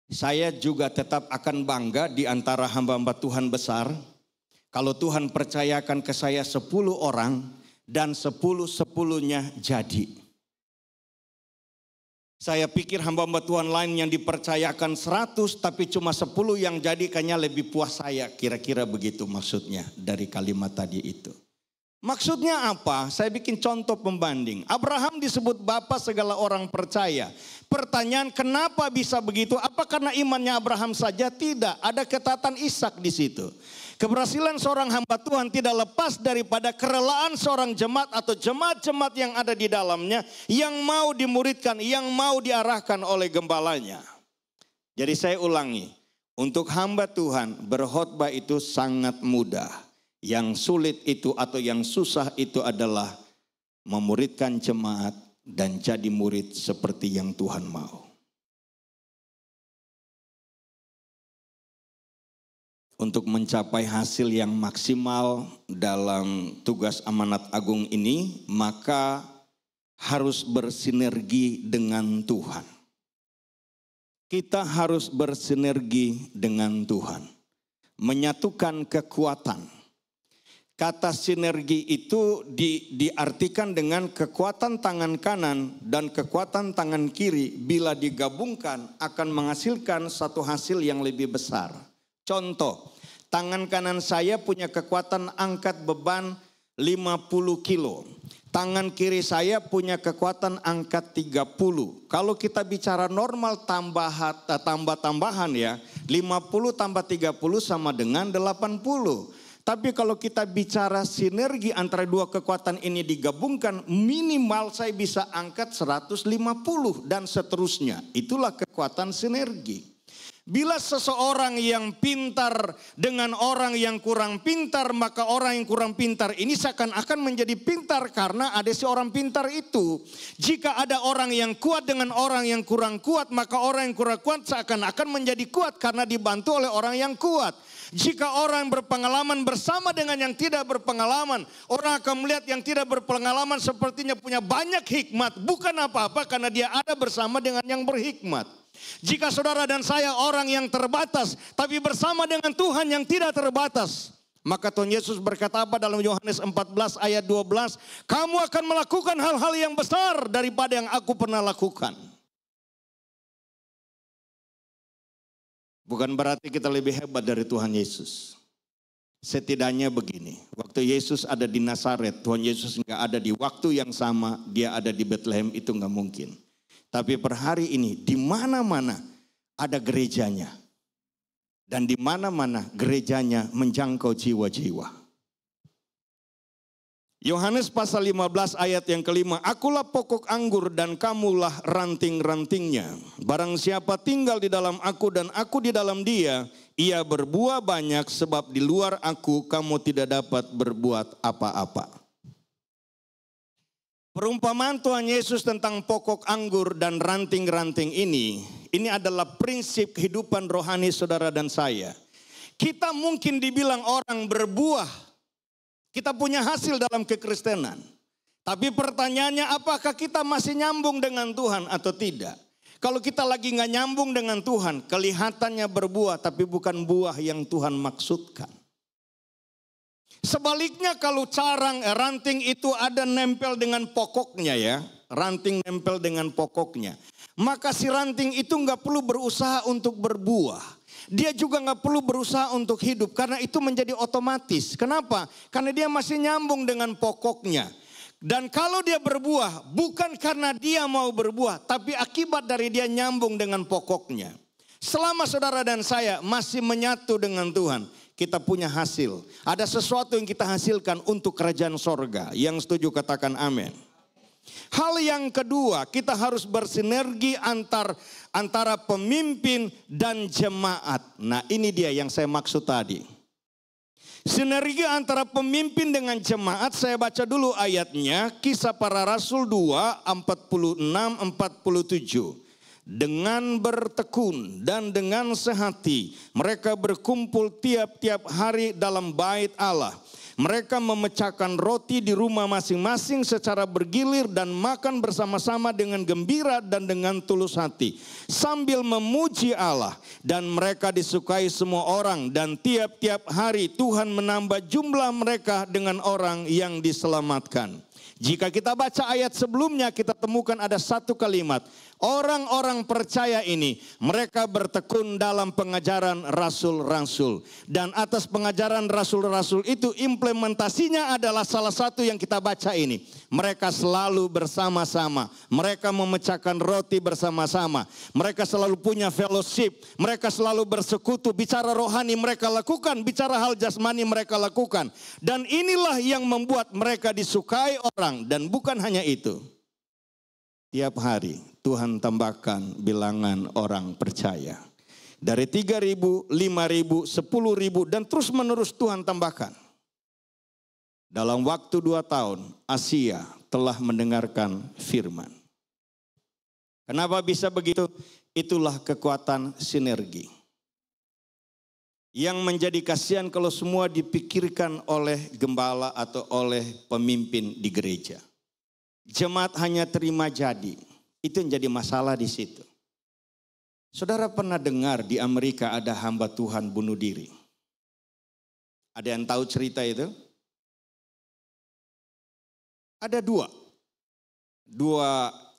Saya juga tetap akan bangga di antara hamba-hamba Tuhan besar. Kalau Tuhan percayakan ke saya 10 orang dan 10-10-nya jadi. Saya pikir hamba-hamba Tuhan lain yang dipercayakan 100 tapi cuma 10 yang jadi, kayaknya lebih puas saya. Kira-kira begitu maksudnya dari kalimat tadi itu. Maksudnya apa? Saya bikin contoh pembanding. Abraham disebut bapa segala orang percaya. Pertanyaan kenapa bisa begitu? Apa karena imannya Abraham saja? Tidak. Ada ketatan Ishak di situ. Keberhasilan seorang hamba Tuhan tidak lepas daripada kerelaan seorang jemaat atau jemaat-jemaat yang ada di dalamnya. Yang mau dimuridkan, yang mau diarahkan oleh gembalanya. Jadi saya ulangi. Untuk hamba Tuhan berkhotbah itu sangat mudah. Yang sulit itu atau yang susah itu adalah memuridkan jemaat dan jadi murid seperti yang Tuhan mau. Untuk mencapai hasil yang maksimal dalam tugas amanat agung ini, maka harus bersinergi dengan Tuhan. Kita harus bersinergi dengan Tuhan. Menyatukan kekuatan. Kata sinergi itu diartikan dengan kekuatan tangan kanan dan kekuatan tangan kiri bila digabungkan akan menghasilkan satu hasil yang lebih besar. Contoh, tangan kanan saya punya kekuatan angkat beban 50 kilo. Tangan kiri saya punya kekuatan angkat 30. Kalau kita bicara normal tambah-tambahan ya, 50 tambah 30 sama dengan 80. Tapi kalau kita bicara sinergi antara dua kekuatan ini digabungkan, minimal saya bisa angkat 150 dan seterusnya. Itulah kekuatan sinergi. Bila seseorang yang pintar dengan orang yang kurang pintar, maka orang yang kurang pintar ini seakan-akan menjadi pintar karena ada seorang pintar itu. Jika ada orang yang kuat dengan orang yang kurang kuat, maka orang yang kurang kuat seakan-akan menjadi kuat karena dibantu oleh orang yang kuat. Jika orang berpengalaman bersama dengan yang tidak berpengalaman, orang akan melihat yang tidak berpengalaman sepertinya punya banyak hikmat. Bukan apa-apa karena dia ada bersama dengan yang berhikmat. Jika saudara dan saya orang yang terbatas, tapi bersama dengan Tuhan yang tidak terbatas. Maka Tuhan Yesus berkata apa dalam Yohanes 14 ayat 12? Kamu akan melakukan hal-hal yang besar daripada yang aku pernah lakukan. Bukan berarti kita lebih hebat dari Tuhan Yesus. Setidaknya begini, waktu Yesus ada di Nazaret, Tuhan Yesus nggak ada di waktu yang sama, dia ada di Bethlehem, itu nggak mungkin. Tapi per hari ini di mana-mana ada gerejanya. Dan di mana-mana gerejanya menjangkau jiwa-jiwa. Yohanes pasal 15 ayat yang kelima, akulah pokok anggur dan kamulah ranting-rantingnya. Barang siapa tinggal di dalam aku dan aku di dalam dia, ia berbuah banyak sebab di luar aku kamu tidak dapat berbuat apa-apa. Perumpamaan Tuhan Yesus tentang pokok anggur dan ranting-ranting ini adalah prinsip kehidupan rohani saudara dan saya. Kita mungkin dibilang orang berbuah. Kita punya hasil dalam kekristenan. Tapi pertanyaannya apakah kita masih nyambung dengan Tuhan atau tidak? Kalau kita lagi nggak nyambung dengan Tuhan, kelihatannya berbuah tapi bukan buah yang Tuhan maksudkan. Sebaliknya kalau ranting itu ada nempel dengan pokoknya ya. Ranting nempel dengan pokoknya. Maka si ranting itu nggak perlu berusaha untuk berbuah. Dia juga nggak perlu berusaha untuk hidup karena itu menjadi otomatis. Kenapa? Karena dia masih nyambung dengan pokoknya. Dan kalau dia berbuah bukan karena dia mau berbuah, tapi akibat dari dia nyambung dengan pokoknya. Selama saudara dan saya masih menyatu dengan Tuhan, kita punya hasil. Ada sesuatu yang kita hasilkan untuk kerajaan sorga. Yang setuju katakan amin. Hal yang kedua, kita harus bersinergi antara pemimpin dan jemaat. Nah, ini dia yang saya maksud tadi. Sinergi antara pemimpin dengan jemaat, saya baca dulu ayatnya, Kisah Para Rasul 2, 46-47. Dengan bertekun dan dengan sehati, mereka berkumpul tiap-tiap hari dalam bait Allah. Mereka memecahkan roti di rumah masing-masing secara bergilir dan makan bersama-sama dengan gembira dan dengan tulus hati. Sambil memuji Allah, dan mereka disukai semua orang. Dan tiap-tiap hari Tuhan menambah jumlah mereka dengan orang yang diselamatkan. Jika kita baca ayat sebelumnya kita temukan ada satu kalimat. Orang-orang percaya ini mereka bertekun dalam pengajaran rasul-rasul. Dan atas pengajaran rasul-rasul itu implementasinya adalah salah satu yang kita baca ini. Mereka selalu bersama-sama. Mereka memecahkan roti bersama-sama. Mereka selalu punya fellowship. Mereka selalu bersekutu. Bicara rohani mereka lakukan. Bicara hal jasmani mereka lakukan. Dan inilah yang membuat mereka disukai orang. Dan bukan hanya itu. Tiap hari Tuhan tambahkan bilangan orang percaya. Dari 3.000, 5.000, 10.000 dan terus menerus Tuhan tambahkan. Dalam waktu 2 tahun Asia telah mendengarkan firman. Kenapa bisa begitu? Itulah kekuatan sinergi. Yang menjadi kasihan kalau semua dipikirkan oleh gembala atau oleh pemimpin di gereja. Jemaat hanya terima jadi. Itu yang jadi masalah di situ. Saudara pernah dengar di Amerika ada hamba Tuhan bunuh diri? Ada yang tahu cerita itu? Ada dua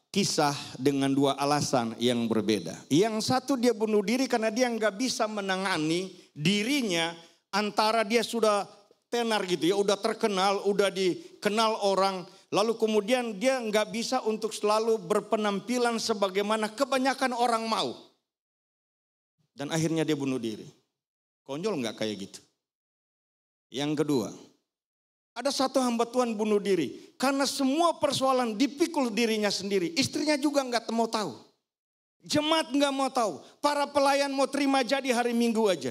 kisah dengan 2 alasan yang berbeda. Yang satu dia bunuh diri karena dia nggak bisa menangani dirinya antara dia sudah tenar gitu ya, udah terkenal, udah dikenal orang. Lalu kemudian dia nggak bisa untuk selalu berpenampilan sebagaimana kebanyakan orang mau. Dan akhirnya dia bunuh diri. Konyol nggak kayak gitu? Yang kedua, ada satu hamba Tuhan bunuh diri. Karena semua persoalan dipikul dirinya sendiri. Istrinya juga nggak mau tahu. Jemaat nggak mau tahu. Para pelayan mau terima jadi hari Minggu aja.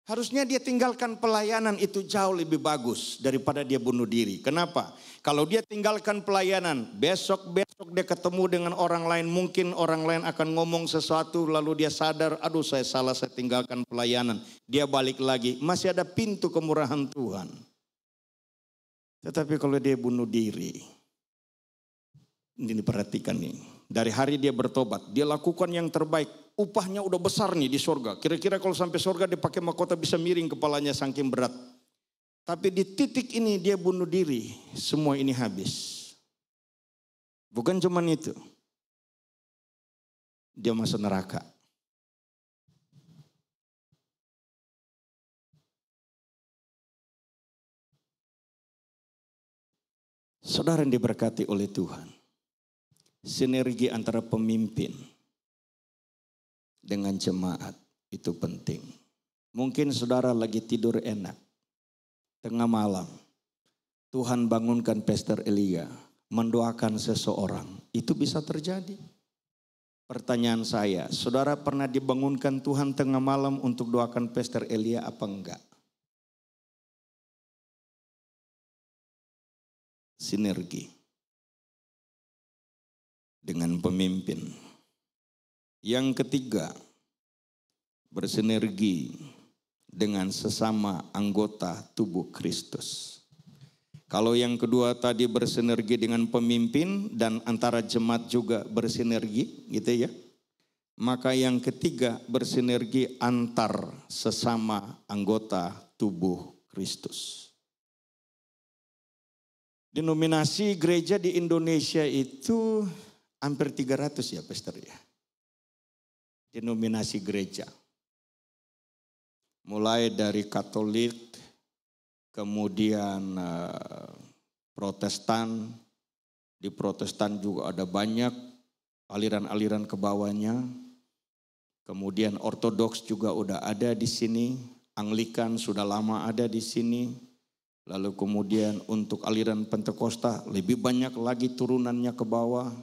Harusnya dia tinggalkan pelayanan itu jauh lebih bagus daripada dia bunuh diri. Kenapa? Kalau dia tinggalkan pelayanan, besok dia ketemu dengan orang lain. Mungkin orang lain akan ngomong sesuatu lalu dia sadar, aduh saya salah, saya tinggalkan pelayanan. Dia balik lagi, masih ada pintu kemurahan Tuhan. Tetapi kalau dia bunuh diri, ini perhatikan nih. Dari hari dia bertobat, dia lakukan yang terbaik. Upahnya udah besar nih di surga. Kira-kira kalau sampai surga dia pakai mahkota bisa miring kepalanya saking berat. Tapi di titik ini dia bunuh diri. Semua ini habis. Bukan cuma itu. Dia masuk neraka. Saudara yang diberkati oleh Tuhan. Sinergi antara pemimpin dengan jemaat itu penting. Mungkin saudara lagi tidur enak, tengah malam Tuhan bangunkan Pastor Elia mendoakan seseorang, itu bisa terjadi. Pertanyaan saya, saudara pernah dibangunkan Tuhan tengah malam untuk doakan Pastor Elia apa enggak? Sinergi dengan pemimpin. Yang ketiga, bersinergi dengan sesama anggota tubuh Kristus. Kalau yang kedua tadi bersinergi dengan pemimpin dan antara jemaat juga bersinergi, gitu ya. Maka yang ketiga bersinergi antar sesama anggota tubuh Kristus. Denominasi gereja di Indonesia itu hampir 300 ya Pastor ya. Denominasi gereja. Mulai dari Katolik, kemudian Protestan. Di Protestan juga ada banyak aliran-aliran ke bawahnya. Kemudian Ortodoks juga udah ada di sini. Anglikan sudah lama ada di sini. Lalu kemudian untuk aliran Pentakosta lebih banyak lagi turunannya ke bawah.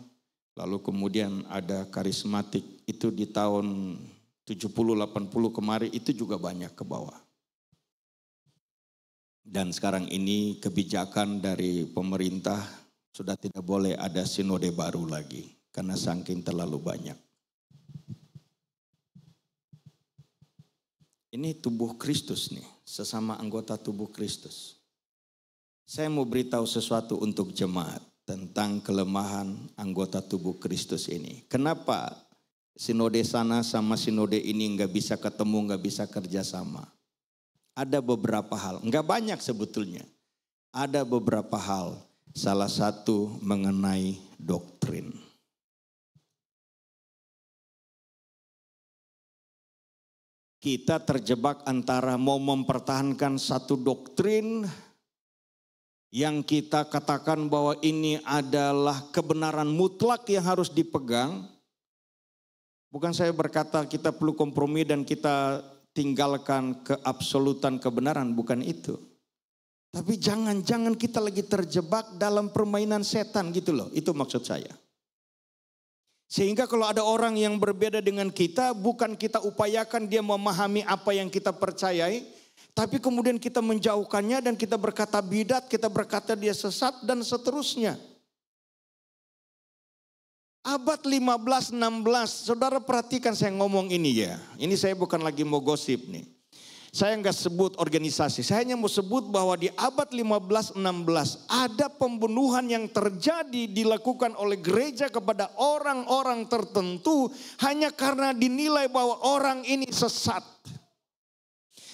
Lalu kemudian ada karismatik, itu di tahun 70-80 kemarin itu juga banyak ke bawah. Dan sekarang ini kebijakan dari pemerintah sudah tidak boleh ada sinode baru lagi karena saking terlalu banyak. Ini tubuh Kristus nih, sesama anggota tubuh Kristus. Saya mau beritahu sesuatu untuk jemaat tentang kelemahan anggota tubuh Kristus ini. Kenapa sinode sana sama sinode ini nggak bisa ketemu, nggak bisa kerjasama? Ada beberapa hal, nggak banyak sebetulnya. Ada beberapa hal, salah satu mengenai doktrin. Kita terjebak antara mau mempertahankan satu doktrin yang kita katakan bahwa ini adalah kebenaran mutlak yang harus dipegang. Bukan saya berkata kita perlu kompromi dan kita tinggalkan keabsolutan kebenaran, bukan itu. Tapi jangan-jangan kita lagi terjebak dalam permainan setan gitu loh, itu maksud saya. Sehingga kalau ada orang yang berbeda dengan kita, bukan kita upayakan dia memahami apa yang kita percayai, tapi kemudian kita menjauhkannya dan kita berkata bidat, kita berkata dia sesat dan seterusnya. Abad 15-16, saudara perhatikan saya ngomong ini ya. Ini saya bukan lagi mau gosip nih. Saya enggak sebut organisasi, saya hanya mau sebut bahwa di abad 15-16 ada pembunuhan yang terjadi dilakukan oleh gereja kepada orang-orang tertentu hanya karena dinilai bahwa orang ini sesat.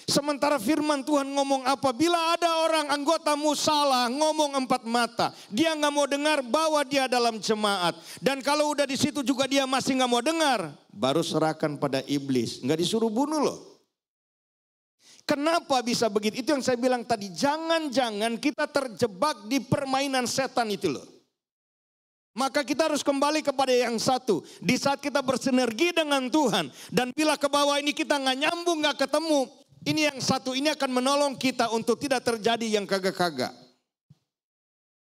Sementara firman Tuhan ngomong apabila ada orang anggotamu salah ngomong 4 mata. Dia gak mau dengar bawa dia dalam jemaat. Dan kalau udah di situ juga dia masih gak mau dengar. Baru serahkan pada iblis. Gak disuruh bunuh loh. Kenapa bisa begitu? Itu yang saya bilang tadi. Jangan-jangan kita terjebak di permainan setan itu loh. Maka kita harus kembali kepada yang satu. Di saat kita bersinergi dengan Tuhan. Dan bila ke bawah ini kita gak nyambung, gak ketemu. Ini yang satu, ini akan menolong kita untuk tidak terjadi yang kagak-kagak.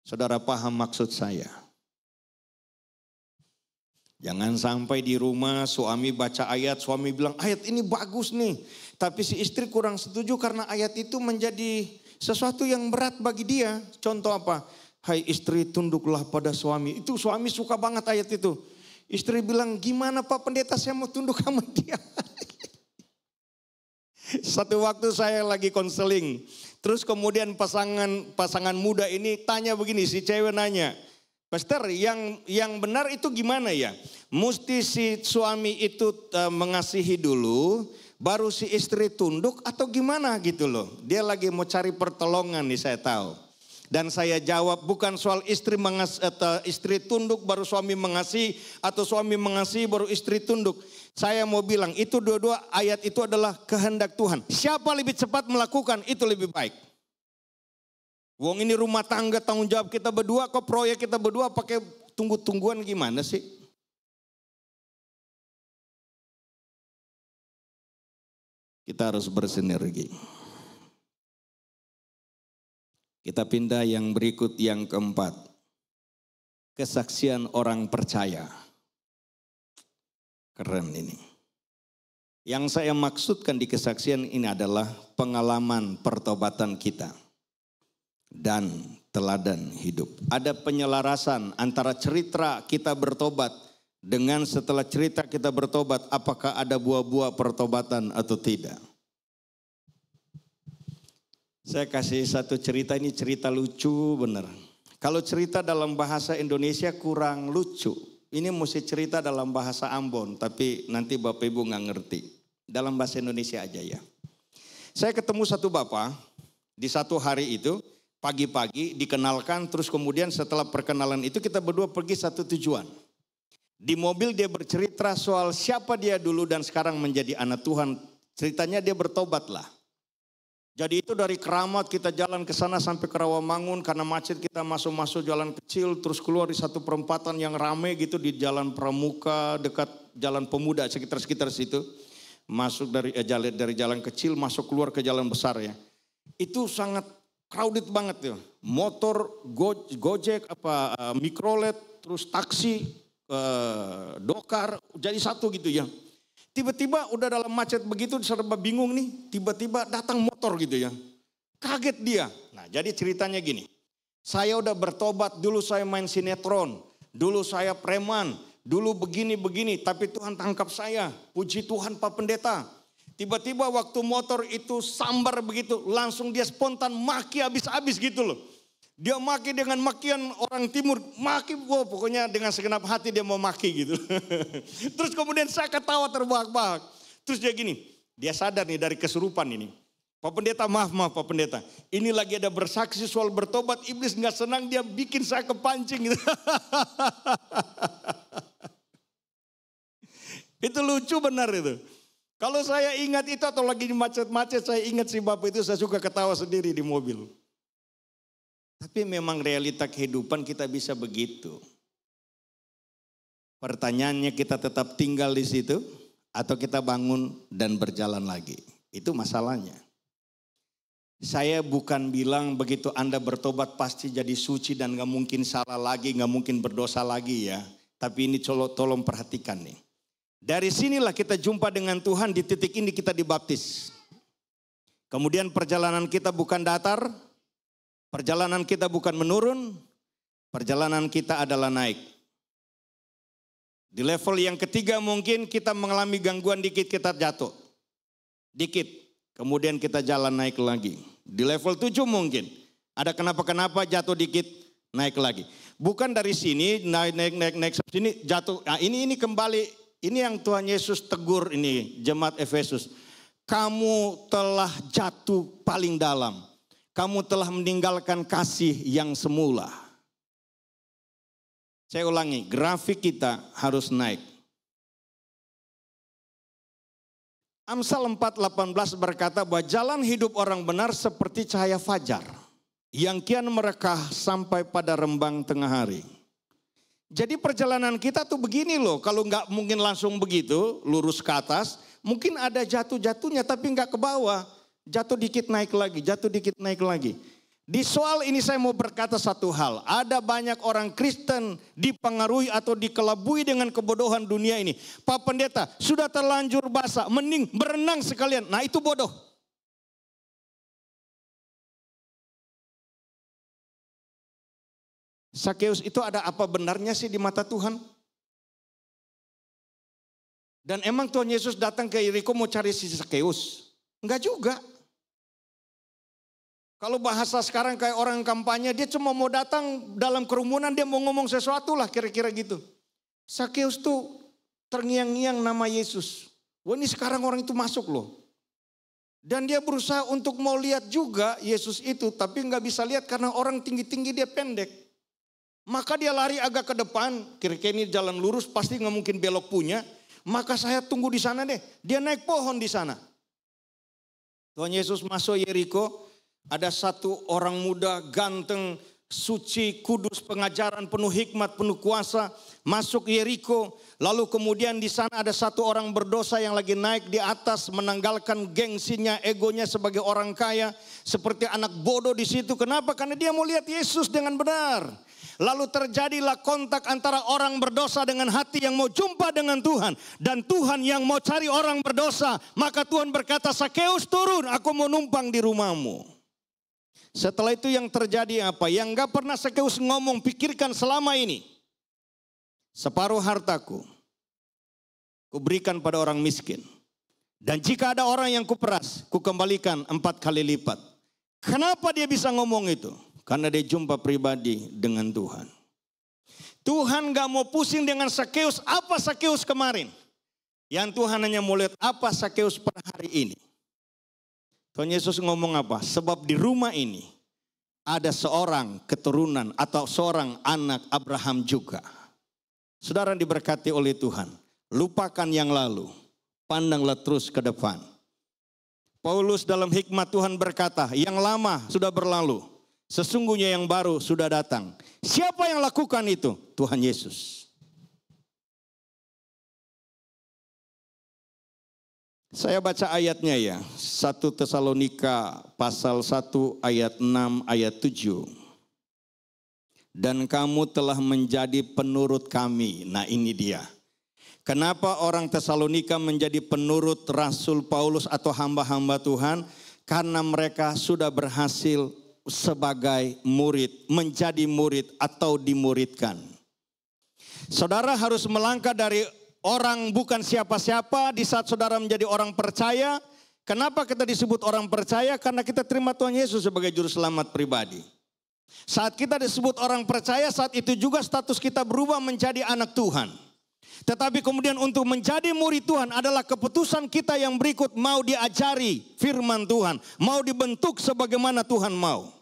Saudara paham maksud saya? Jangan sampai di rumah suami baca ayat, suami bilang ayat ini bagus nih. Tapi si istri kurang setuju karena ayat itu menjadi sesuatu yang berat bagi dia. Contoh apa? Hai istri tunduklah pada suami. Itu suami suka banget ayat itu. Istri bilang gimana Pak Pendeta saya mau tunduk sama dia. Satu waktu saya lagi konseling, terus kemudian pasangan muda ini tanya begini, si cewek nanya, Pastor yang benar itu gimana ya? Mesti si suami itu mengasihi dulu, baru si istri tunduk atau gimana gitu loh. Dia lagi mau cari pertolongan nih saya tahu. Dan saya jawab bukan soal istri tunduk baru suami mengasihi atau suami mengasihi baru istri tunduk. Saya mau bilang itu dua-dua ayat itu adalah kehendak Tuhan. Siapa lebih cepat melakukan itu lebih baik. Wong ini rumah tangga tanggung jawab kita berdua, kok proyek kita berdua pakai tunggu-tungguan gimana sih? Kita harus bersinergi. Kita pindah yang berikut, yang keempat. Kesaksian orang percaya. Keren ini. Yang saya maksudkan di kesaksian ini adalah pengalaman pertobatan kita dan teladan hidup. Ada penyelarasan antara cerita kita bertobat dengan setelah cerita kita bertobat, apakah ada buah-buah pertobatan atau tidak. Saya kasih satu cerita, ini cerita lucu bener. Kalau cerita dalam bahasa Indonesia kurang lucu. Ini mesti cerita dalam bahasa Ambon, tapi nanti Bapak Ibu nggak ngerti. Dalam bahasa Indonesia aja ya. Saya ketemu satu bapak di satu hari itu, pagi-pagi dikenalkan, terus kemudian setelah perkenalan itu kita berdua pergi satu tujuan. Di mobil dia bercerita soal siapa dia dulu dan sekarang menjadi anak Tuhan. Ceritanya dia bertobat lah. Jadi itu dari Keramat kita jalan ke sana sampai ke Rawamangun, karena macet kita masuk jalan kecil, terus keluar di satu perempatan yang rame gitu di Jalan Pramuka dekat Jalan Pemuda sekitar situ. Masuk dari jalan kecil masuk keluar ke jalan besar ya. Itu sangat crowded banget ya. Motor, Gojek, Mikrolet, terus taksi, dokar, jadi satu gitu ya. Tiba-tiba udah dalam macet begitu, serba bingung nih, tiba-tiba datang motor gitu ya. Kaget dia. Nah jadi ceritanya gini, saya udah bertobat, dulu saya main sinetron, dulu saya preman, dulu begini-begini, tapi Tuhan tangkap saya, puji Tuhan Pak Pendeta. Tiba-tiba waktu motor itu sambar begitu, langsung dia spontan maki habis-habis gitu loh. Dia maki dengan makian orang timur, maki, pokoknya dengan segenap hati dia mau maki gitu. Terus kemudian saya ketawa terbahak-bahak. Terus dia gini, dia sadar nih dari kesurupan ini. Pak Pendeta, maaf Pak Pendeta. Ini lagi ada bersaksi soal bertobat, iblis gak senang, dia bikin saya kepancing gitu. Itu lucu benar itu. Kalau saya ingat itu atau lagi di macet-macet, saya ingat si Bapak itu, saya suka ketawa sendiri di mobil. Tapi memang realita kehidupan kita bisa begitu. Pertanyaannya, kita tetap tinggal di situ atau kita bangun dan berjalan lagi. Itu masalahnya. Saya bukan bilang begitu Anda bertobat pasti jadi suci dan gak mungkin salah lagi, gak mungkin berdosa lagi ya. Tapi ini tolong perhatikan nih. Dari sinilah kita jumpa dengan Tuhan, di titik ini kita dibaptis. Kemudian perjalanan kita bukan datar. Perjalanan kita bukan menurun, perjalanan kita adalah naik. Di level yang ketiga mungkin kita mengalami gangguan dikit, kita jatuh. Dikit, kemudian kita jalan naik lagi. Di level 7 mungkin, ada kenapa-kenapa jatuh dikit, naik lagi. Bukan dari sini, naik sini, jatuh. Nah, ini kembali, ini yang Tuhan Yesus tegur ini, jemaat Efesus. Kamu telah jatuh paling dalam. Kamu telah meninggalkan kasih yang semula. Saya ulangi, grafik kita harus naik. Amsal 4:18 berkata bahwa jalan hidup orang benar seperti cahaya fajar, yang kian merekah sampai pada rembang tengah hari. Jadi perjalanan kita tuh begini loh, kalau nggak mungkin langsung begitu, lurus ke atas, mungkin ada jatuh-jatuhnya tapi nggak ke bawah. Jatuh dikit naik lagi, jatuh dikit naik lagi. Di soal ini saya mau berkata satu hal. Ada banyak orang Kristen dipengaruhi atau dikelabui dengan kebodohan dunia ini. Pak Pendeta, sudah terlanjur basah, mending berenang sekalian. Nah itu bodoh. Sakeus itu ada apa benarnya sih di mata Tuhan? Dan emang Tuhan Yesus datang ke Yeriko mau cari si Sakeus? Enggak juga. Kalau bahasa sekarang kayak orang kampanye, dia cuma mau datang dalam kerumunan, dia mau ngomong sesuatu lah kira-kira gitu. Sakeus tuh terngiang-ngiang nama Yesus. Wah ini sekarang orang itu masuk loh. Dan dia berusaha untuk mau lihat juga Yesus itu, tapi nggak bisa lihat karena orang tinggi-tinggi dia pendek. Maka dia lari agak ke depan, kira-kira ini jalan lurus pasti nggak mungkin belok punya. Maka saya tunggu di sana deh, dia naik pohon di sana. Tuhan Yesus masuk Yeriko. Ada satu orang muda ganteng, suci, kudus, pengajaran, penuh hikmat, penuh kuasa, masuk Yeriko. Lalu kemudian di sana ada satu orang berdosa yang lagi naik di atas, menanggalkan gengsinya, egonya sebagai orang kaya, seperti anak bodoh di situ. Kenapa? Karena dia mau lihat Yesus dengan benar. Lalu terjadilah kontak antara orang berdosa dengan hati yang mau jumpa dengan Tuhan. Dan Tuhan yang mau cari orang berdosa. Maka Tuhan berkata, Sakeus turun, aku mau numpang di rumahmu. Setelah itu yang terjadi apa? Yang gak pernah Sakeus ngomong, pikirkan selama ini. Separuh hartaku kuberikan pada orang miskin. Dan jika ada orang yang kuperas, kukembalikan 4 kali lipat. Kenapa dia bisa ngomong itu? Karena dia jumpa pribadi dengan Tuhan. Tuhan gak mau pusing dengan Sakeus. Apa Sakeus kemarin? Yang Tuhan hanya mau lihat apa Sakeus per hari ini. Tuhan Yesus ngomong apa? Sebab di rumah ini ada seorang keturunan atau seorang anak Abraham juga. Saudara diberkati oleh Tuhan. Lupakan yang lalu. Pandanglah terus ke depan. Paulus dalam hikmat Tuhan berkata, yang lama sudah berlalu. Sesungguhnya yang baru sudah datang. Siapa yang lakukan itu? Tuhan Yesus. Saya baca ayatnya ya. 1 Tesalonika pasal 1 ayat 6 ayat 7. Dan kamu telah menjadi penurut kami. Nah ini dia. Kenapa orang Tesalonika menjadi penurut Rasul Paulus atau hamba-hamba Tuhan? Karena mereka sudah berhasil sebagai murid, menjadi murid atau dimuridkan. Saudara harus melangkah dari orang bukan siapa-siapa di saat saudara menjadi orang percaya. Kenapa kita disebut orang percaya? Karena kita terima Tuhan Yesus sebagai juru selamat pribadi. Saat kita disebut orang percaya, saat itu juga status kita berubah menjadi anak Tuhan. Tetapi kemudian untuk menjadi murid Tuhan adalah keputusan kita yang berikut, mau diajari firman Tuhan, mau dibentuk sebagaimana Tuhan mau.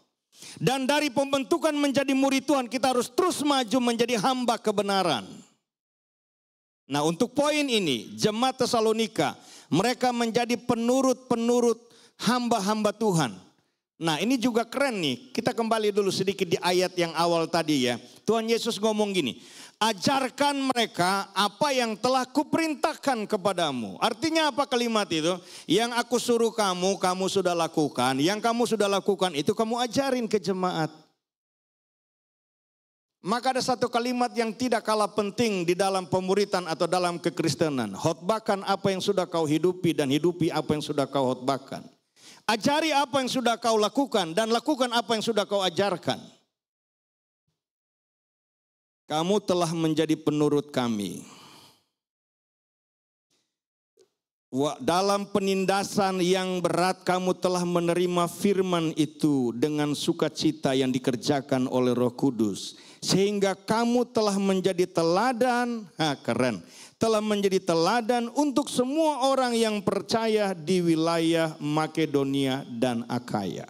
Dan dari pembentukan menjadi murid Tuhan kita harus terus maju menjadi hamba kebenaran. Nah untuk poin ini, jemaat Tesalonika, mereka menjadi penurut-penurut hamba-hamba Tuhan. Nah ini juga keren nih, kita kembali dulu sedikit di ayat yang awal tadi ya. Tuhan Yesus ngomong gini, ajarkan mereka apa yang telah kuperintahkan kepadamu. Artinya apa kalimat itu? Yang aku suruh kamu, kamu sudah lakukan. Yang kamu sudah lakukan itu kamu ajarin ke jemaat. Maka ada satu kalimat yang tidak kalah penting di dalam pemuritan atau dalam kekristenan. Khotbahkan apa yang sudah kau hidupi dan hidupi apa yang sudah kau khotbahkan. Ajari apa yang sudah kau lakukan dan lakukan apa yang sudah kau ajarkan. Kamu telah menjadi penurut kami. Dalam penindasan yang berat kamu telah menerima firman itu dengan sukacita yang dikerjakan oleh Roh Kudus. Sehingga kamu telah menjadi teladan, keren. Telah menjadi teladan untuk semua orang yang percaya di wilayah Makedonia dan Akaya.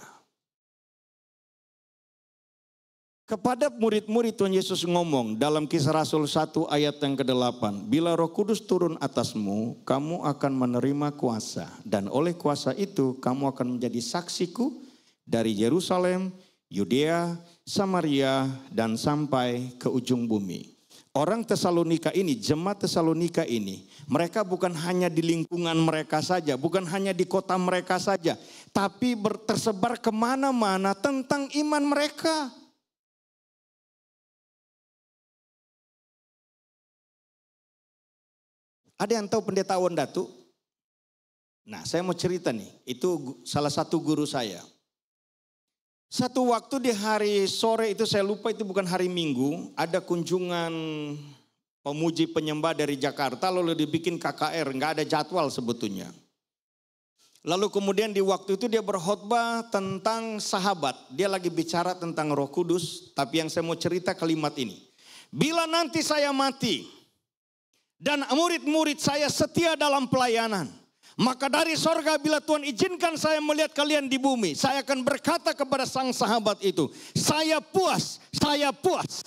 Kepada murid-murid Tuhan Yesus ngomong dalam Kisah Rasul 1 ayat yang ke-8. Bila Roh Kudus turun atasmu, kamu akan menerima kuasa. Dan oleh kuasa itu kamu akan menjadi saksiku dari Yerusalem, Yudea, Samaria, dan sampai ke ujung bumi. Orang Tesalonika ini, jemaat Tesalonika ini, mereka bukan hanya di lingkungan mereka saja, bukan hanya di kota mereka saja, tapi tersebar kemana-mana tentang iman mereka. Ada yang tahu Pendeta Awan Datu? Nah, saya mau cerita nih, itu salah satu guru saya. Satu waktu di hari sore itu saya lupa itu bukan hari Minggu, ada kunjungan pemuji penyembah dari Jakarta lalu dibikin KKR, nggak ada jadwal sebetulnya. Lalu kemudian di waktu itu dia berkhotbah tentang sahabat, dia lagi bicara tentang Roh Kudus, tapi yang saya mau cerita kalimat ini. Bila nanti saya mati dan murid-murid saya setia dalam pelayanan, maka dari sorga bila Tuhan izinkan saya melihat kalian di bumi, saya akan berkata kepada sang sahabat itu, saya puas, saya puas.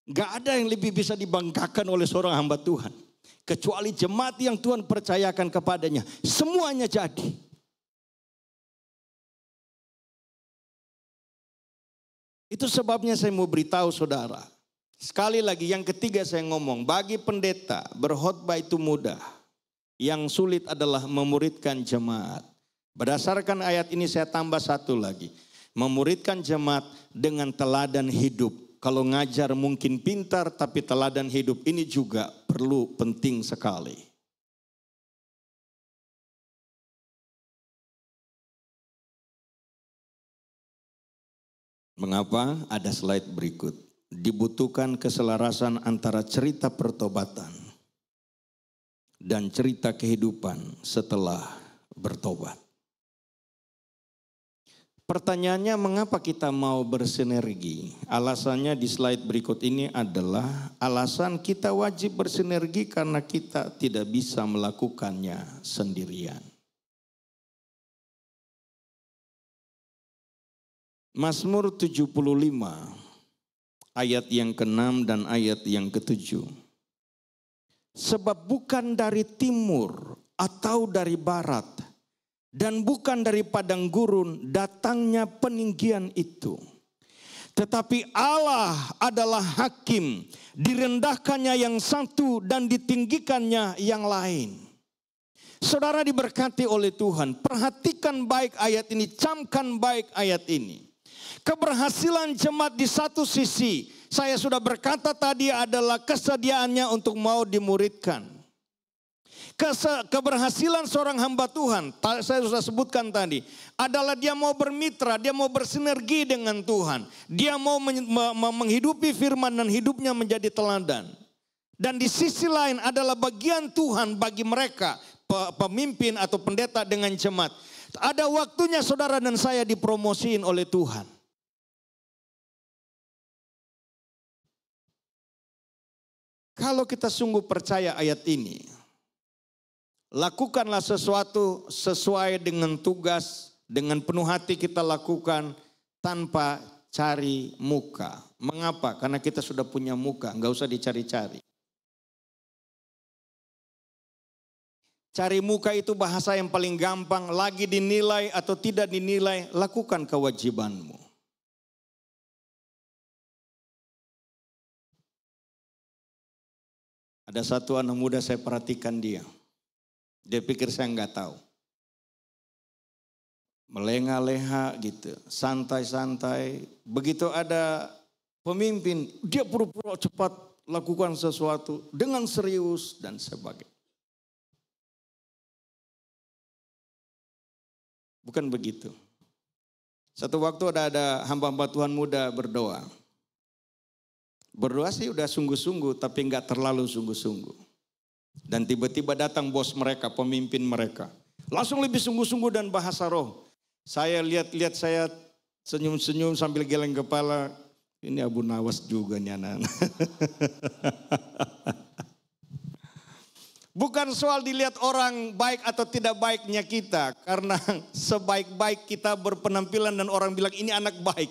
Gak ada yang lebih bisa dibanggakan oleh seorang hamba Tuhan. Kecuali jemaat yang Tuhan percayakan kepadanya, semuanya jadi. Itu sebabnya saya mau beritahu saudara. Sekali lagi yang ketiga saya ngomong, bagi pendeta berkhotbah itu mudah. Yang sulit adalah memuridkan jemaat. Berdasarkan ayat ini saya tambah satu lagi. Memuridkan jemaat dengan teladan hidup. Kalau ngajar mungkin pintar, tapi teladan hidup ini juga perlu, penting sekali. Mengapa? Ada slide berikut. Dibutuhkan keselarasan antara cerita pertobatan dan cerita kehidupan setelah bertobat. Pertanyaannya, mengapa kita mau bersinergi? Alasannya di slide berikut ini adalah alasan kita wajib bersinergi karena kita tidak bisa melakukannya sendirian. Mazmur 75 ayat yang ke-6 dan ayat yang ke-7. Sebab bukan dari timur atau dari barat dan bukan dari padang gurun datangnya peninggian itu. Tetapi Allah adalah hakim, direndahkannya yang satu dan ditinggikannya yang lain. Saudara diberkati oleh Tuhan, perhatikan baik ayat ini, camkan baik ayat ini. Keberhasilan jemaat di satu sisi, saya sudah berkata tadi adalah kesediaannya untuk mau dimuridkan. Keberhasilan seorang hamba Tuhan, saya sudah sebutkan tadi, adalah dia mau bermitra, dia mau bersinergi dengan Tuhan. Dia mau menghidupi firman dan hidupnya menjadi teladan. Dan di sisi lain adalah bagian Tuhan bagi mereka, pemimpin atau pendeta dengan jemaat. Ada waktunya saudara dan saya dipromosiin oleh Tuhan. Kalau kita sungguh percaya ayat ini, lakukanlah sesuatu sesuai dengan tugas, dengan penuh hati kita lakukan tanpa cari muka. Mengapa? Karena kita sudah punya muka, nggak usah dicari-cari. Cari muka itu bahasa yang paling gampang, lagi dinilai atau tidak dinilai, lakukan kewajibanmu. Ada satu anak muda saya perhatikan dia. Dia pikir saya nggak tahu. Melengah-leha gitu, santai-santai. Begitu ada pemimpin, dia pura-pura cepat lakukan sesuatu dengan serius dan sebagainya. Bukan begitu. Satu waktu ada hamba-hamba Tuhan muda berdoa. Berdoa sih udah sungguh-sungguh tapi enggak terlalu sungguh-sungguh. Dan tiba-tiba datang bos mereka, pemimpin mereka. Langsung lebih sungguh-sungguh dan bahasa roh. Saya lihat saya senyum-senyum sambil geleng kepala. Ini Abu Nawas juga nih anak-anak. Bukan soal dilihat orang baik atau tidak baiknya kita. Karena sebaik-baik kita berpenampilan dan orang bilang ini anak baik.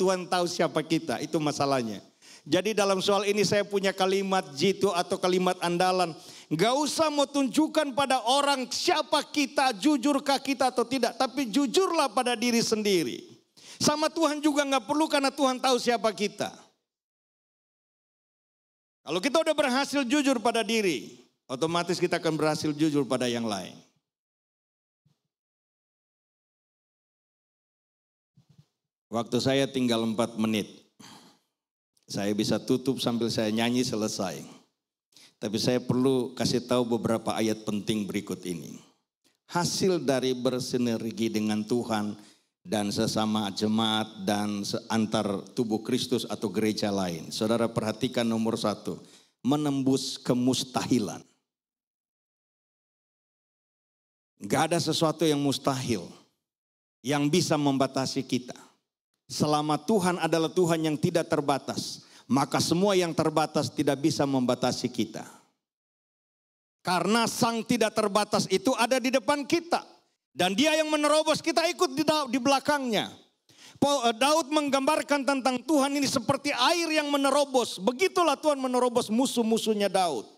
Tuhan tahu siapa kita, itu masalahnya. Jadi dalam soal ini saya punya kalimat jitu atau kalimat andalan. Gak usah mau tunjukkan pada orang siapa kita, jujurkah kita atau tidak. Tapi jujurlah pada diri sendiri. Sama Tuhan juga gak perlu karena Tuhan tahu siapa kita. Kalau kita udah berhasil jujur pada diri, otomatis kita akan berhasil jujur pada yang lain. Waktu saya tinggal 4 menit. Saya bisa tutup sambil saya nyanyi selesai. Tapi saya perlu kasih tahu beberapa ayat penting berikut ini. Hasil dari bersinergi dengan Tuhan dan sesama jemaat dan antar tubuh Kristus atau gereja lain. Saudara perhatikan nomor 1, menembus kemustahilan. Gak ada sesuatu yang mustahil yang bisa membatasi kita. Selama Tuhan adalah Tuhan yang tidak terbatas, maka semua yang terbatas tidak bisa membatasi kita. Karena Sang tidak terbatas itu ada di depan kita. Dan dia yang menerobos, kita ikut di belakangnya. Daud menggambarkan tentang Tuhan ini seperti air yang menerobos. Begitulah Tuhan menerobos musuh-musuhnya Daud.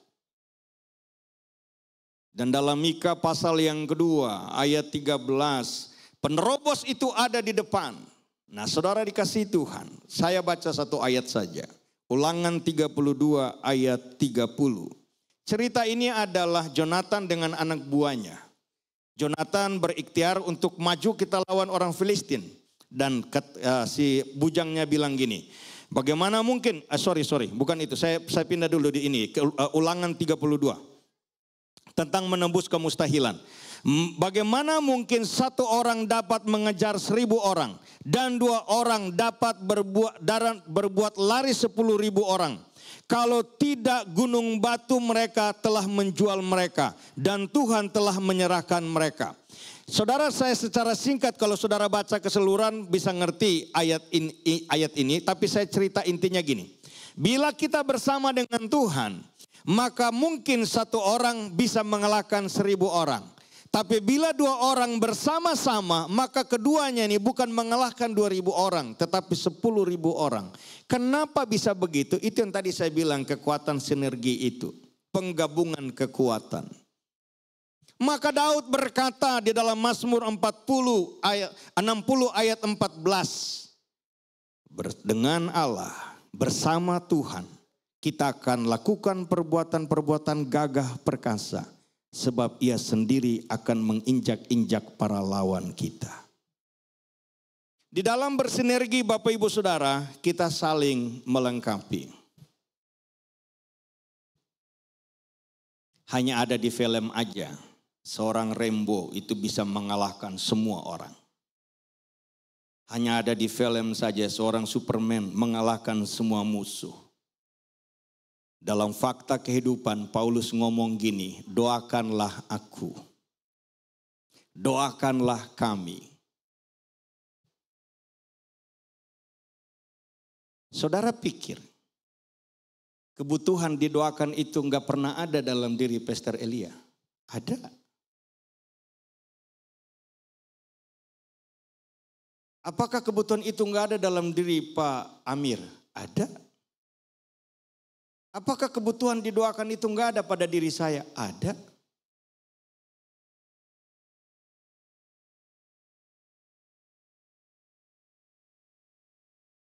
Dan dalam Mika pasal yang kedua ayat 13, penerobos itu ada di depan. Nah, saudara dikasihi Tuhan, saya baca satu ayat saja. Ulangan 32 ayat 30. Cerita ini adalah Jonatan dengan anak buahnya. Jonatan berikhtiar untuk maju kita lawan orang Filistin. Dan si bujangnya bilang gini, bagaimana mungkin, bukan itu, saya pindah dulu di ini, Ulangan 32. Tentang menembus kemustahilan. Bagaimana mungkin satu orang dapat mengejar 1000 orang dan 2 orang dapat berbuat lari 10.000 orang. Kalau tidak gunung batu mereka telah menjual mereka dan Tuhan telah menyerahkan mereka. Saudara, saya secara singkat kalau saudara baca keseluruhan bisa ngerti ayat ini, tapi saya cerita intinya gini. Bila kita bersama dengan Tuhan, maka mungkin satu orang bisa mengalahkan 1000 orang. Tapi bila 2 orang bersama-sama, maka keduanya ini bukan mengalahkan 2.000 orang, tetapi 10.000 orang. Kenapa bisa begitu? Itu yang tadi saya bilang, kekuatan sinergi itu. Penggabungan kekuatan. Maka Daud berkata di dalam Mazmur 60 ayat 14. Dengan Allah, bersama Tuhan, kita akan lakukan perbuatan-perbuatan gagah perkasa. Sebab ia sendiri akan menginjak-injak para lawan kita. Di dalam bersinergi Bapak Ibu Saudara, kita saling melengkapi. Hanya ada di film aja, seorang Rambo itu bisa mengalahkan semua orang. Hanya ada di film saja seorang Superman mengalahkan semua musuh. Dalam fakta kehidupan Paulus ngomong gini, doakanlah aku, doakanlah kami. Saudara pikir kebutuhan didoakan itu enggak pernah ada dalam diri Pastor Elia? Ada. Apakah kebutuhan itu enggak ada dalam diri Pak Amir? Ada. Apakah kebutuhan didoakan itu enggak ada pada diri saya? Ada.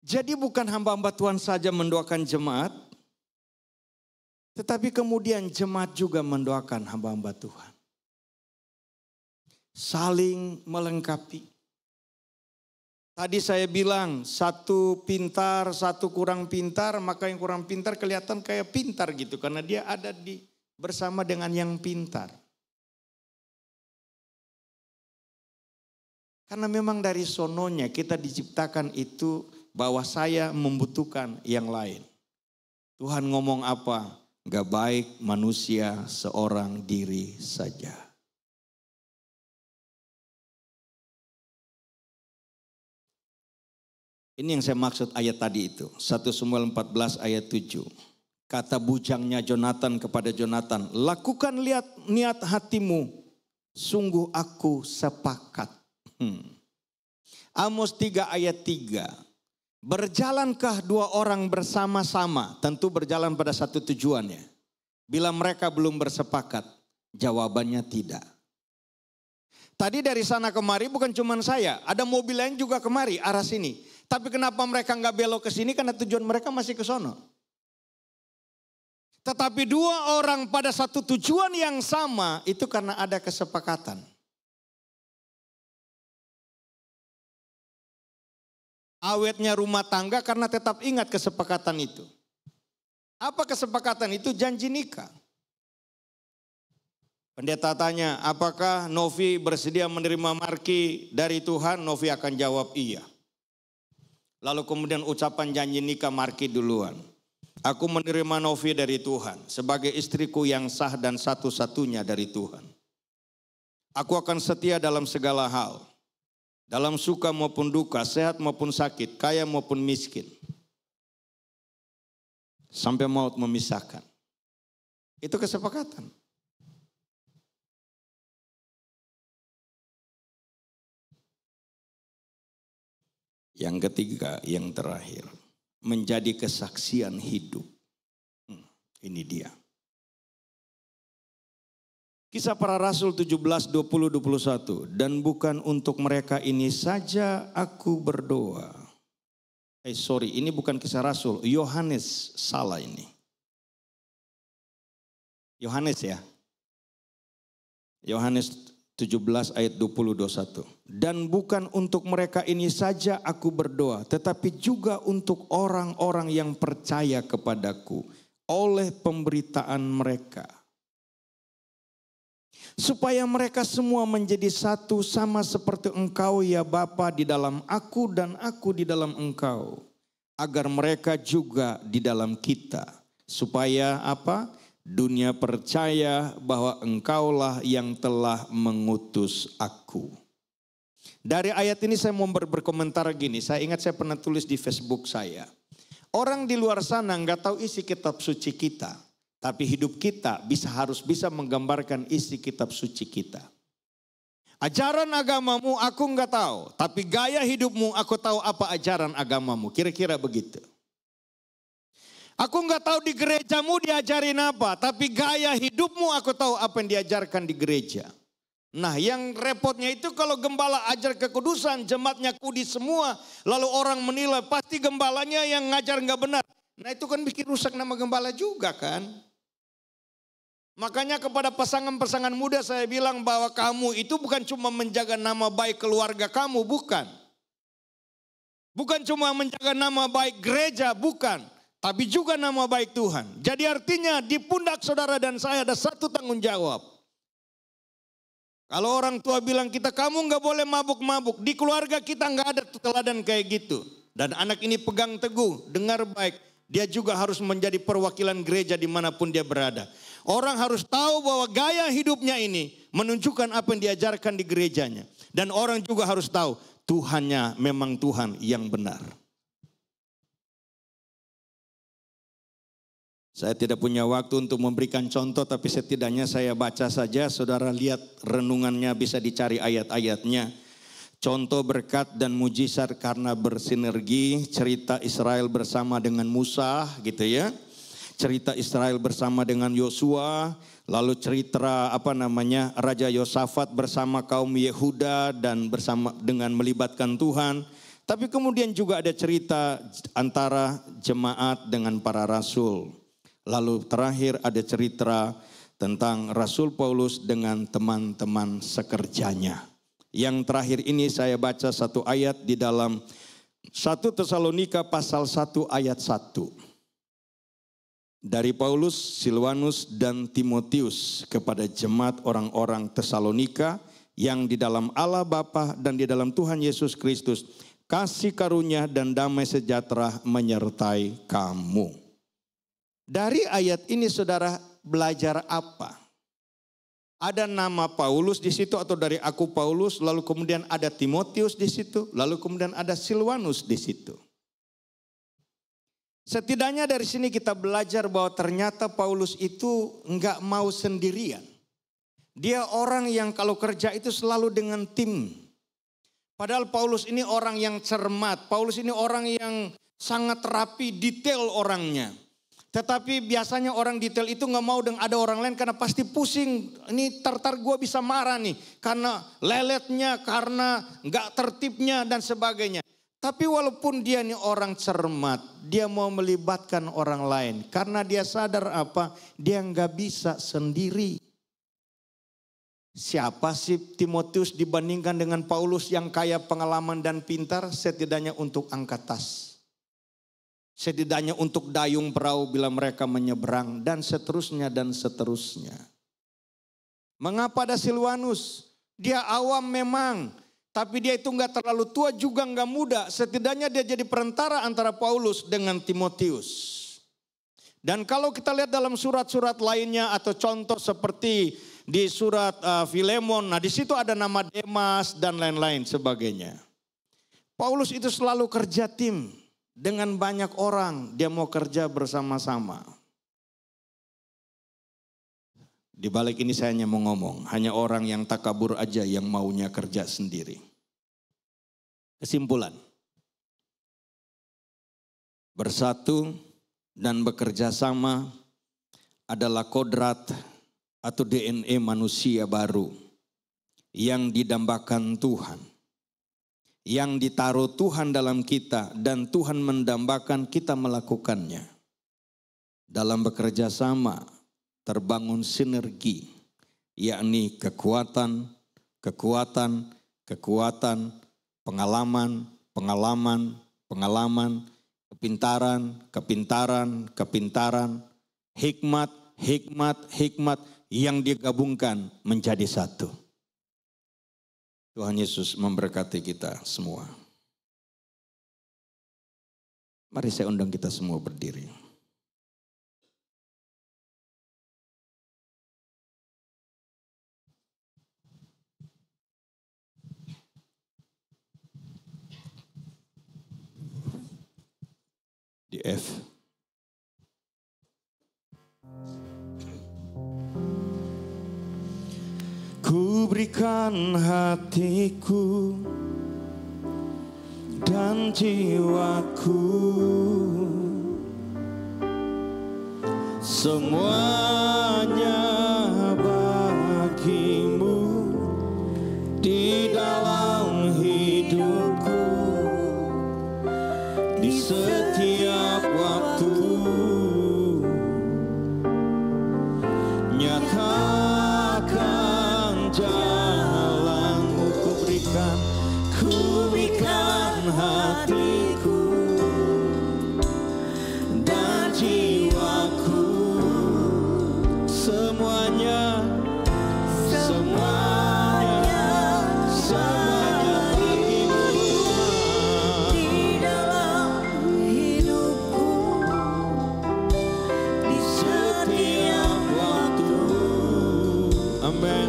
Jadi bukan hamba-hamba Tuhan saja mendoakan jemaat, tetapi kemudian jemaat juga mendoakan hamba-hamba Tuhan. Saling melengkapi. Tadi saya bilang satu pintar, satu kurang pintar, maka yang kurang pintar kelihatan kayak pintar gitu. Karena dia ada bersama dengan yang pintar. Karena memang dari sononya kita diciptakan itu bahwa saya membutuhkan yang lain. Tuhan ngomong apa? Gak baik manusia seorang diri saja. Ini yang saya maksud ayat tadi itu. 1 Samuel 14 ayat 7. Kata bujangnya Jonatan kepada Jonatan, lakukan niat hatimu, sungguh aku sepakat. Amos 3 ayat 3. Berjalankah 2 orang bersama-sama? Tentu berjalan pada satu tujuannya. Bila mereka belum bersepakat, jawabannya tidak. Tadi dari sana kemari bukan cuma saya, ada mobil lain juga kemari arah sini. Tapi kenapa mereka nggak belok ke sini? Karena tujuan mereka masih ke sono. Tetapi 2 orang pada satu tujuan yang sama itu karena ada kesepakatan. Awetnya rumah tangga karena tetap ingat kesepakatan itu. Apa kesepakatan itu? Janji nikah. Pendeta tanya, apakah Novi bersedia menerima marki dari Tuhan? Novi akan jawab iya. Lalu kemudian ucapan janji nikah marki duluan. Aku menerima Novi dari Tuhan sebagai istriku yang sah dan satu-satunya dari Tuhan. Aku akan setia dalam segala hal. Dalam suka maupun duka, sehat maupun sakit, kaya maupun miskin. Sampai maut memisahkan. Itu kesepakatan. Yang ketiga, yang terakhir, menjadi kesaksian hidup. Ini dia. Kisah Para Rasul 17, 20, 21. Dan bukan untuk mereka ini saja aku berdoa. Ini bukan Kisah Rasul, Yohanes, salah ini. Yohanes ya. Yohanes 17 ayat 20-21. Dan bukan untuk mereka ini saja aku berdoa, tetapi juga untuk orang-orang yang percaya kepadaku oleh pemberitaan mereka. Supaya mereka semua menjadi satu sama seperti engkau ya Bapa di dalam aku dan aku di dalam engkau. Agar mereka juga di dalam kita. Supaya apa? Dunia percaya bahwa engkaulah yang telah mengutus aku. Dari ayat ini saya mau berkomentar gini. Saya ingat saya pernah tulis di Facebook saya. Orang di luar sana nggak tahu isi kitab suci kita. Tapi hidup kita harus bisa menggambarkan isi kitab suci kita. Ajaran agamamu aku nggak tahu. Tapi gaya hidupmu aku tahu apa ajaran agamamu. Kira-kira begitu. Aku nggak tahu di gerejamu diajarin apa. Tapi gaya hidupmu aku tahu apa yang diajarkan di gereja. Nah yang repotnya itu kalau gembala ajar kekudusan, jemaatnya kudus semua. Lalu orang menilai pasti gembalanya yang ngajar nggak benar. Nah itu kan bikin rusak nama gembala juga kan. Makanya kepada pasangan-pasangan muda saya bilang bahwa kamu itu bukan cuma menjaga nama baik keluarga kamu, bukan. Bukan cuma menjaga nama baik gereja, bukan. Tapi juga nama baik Tuhan. Jadi artinya di pundak saudara dan saya ada satu tanggung jawab. Kalau orang tua bilang kita kamu nggak boleh mabuk-mabuk. Di keluarga kita nggak ada teladan kayak gitu. Dan anak ini pegang teguh, dengar baik. Dia juga harus menjadi perwakilan gereja dimanapun dia berada. Orang harus tahu bahwa gaya hidupnya ini menunjukkan apa yang diajarkan di gerejanya. Dan orang juga harus tahu Tuhannya memang Tuhan yang benar. Saya tidak punya waktu untuk memberikan contoh, tapi setidaknya saya baca saja. Saudara lihat renungannya, bisa dicari ayat-ayatnya. Contoh berkat dan mujizat karena bersinergi, cerita Israel bersama dengan Musa gitu ya. Cerita Israel bersama dengan Yosua, lalu cerita Raja Yosafat bersama kaum Yehuda dan bersama dengan melibatkan Tuhan. Tapi kemudian juga ada cerita antara jemaat dengan para rasul. Lalu terakhir ada cerita tentang Rasul Paulus dengan teman-teman sekerjanya. Yang terakhir ini saya baca satu ayat di dalam 1 Tesalonika pasal 1 ayat 1. Dari Paulus, Silwanus dan Timotius kepada jemaat orang-orang Tesalonika yang di dalam Allah Bapa dan di dalam Tuhan Yesus Kristus, kasih karunia dan damai sejahtera menyertai kamu. Dari ayat ini saudara belajar apa? Ada nama Paulus di situ atau dari aku Paulus, lalu kemudian ada Timotius di situ, lalu kemudian ada Silwanus di situ. Setidaknya dari sini kita belajar bahwa ternyata Paulus itu enggak mau sendirian. Dia orang yang kalau kerja itu selalu dengan tim. Padahal Paulus ini orang yang cermat. Paulus ini orang yang sangat rapi, detail orangnya. Tetapi biasanya orang detail itu enggak mau dengan ada orang lain karena pasti pusing. Ini tar gue bisa marah nih. Karena leletnya, karena enggak tertibnya dan sebagainya. Tapi walaupun dia ini orang cermat, dia mau melibatkan orang lain. Karena dia sadar apa? Dia nggak bisa sendiri. Siapa sih Timotius dibandingkan dengan Paulus yang kaya pengalaman dan pintar? Setidaknya untuk angkat tas. Setidaknya untuk dayung perahu bila mereka menyeberang. Dan seterusnya dan seterusnya. Mengapa ada Silwanus? Dia awam memang. Tapi dia itu enggak terlalu tua juga enggak muda. Setidaknya dia jadi perantara antara Paulus dengan Timotius. Dan kalau kita lihat dalam surat-surat lainnya atau contoh seperti di surat Filemon. Nah di situ ada nama Demas dan lain-lain sebagainya. Paulus itu selalu kerja tim dengan banyak orang. Dia mau kerja bersama-sama. Di balik ini saya hanya mau ngomong, hanya orang yang takabur aja yang maunya kerja sendiri. Kesimpulan. Bersatu dan bekerja sama adalah kodrat atau DNA manusia baru yang didambakan Tuhan. yang ditaruh Tuhan dalam kita dan Tuhan mendambakan kita melakukannya. Dalam bekerja sama terbangun sinergi, yakni kekuatan, pengalaman, kepintaran, hikmat yang digabungkan menjadi satu. Tuhan Yesus memberkati kita semua. Mari saya undang kita semua berdiri. Di F. Ku berikan hatiku dan jiwaku, semuanya bagimu di dalam hidupku, di setiap waktu. Nyatakan jalanmu, ku berikan hatiku dan jiwaku, semuanya bagimu di dalam hidupku, di setiap waktu. Amin.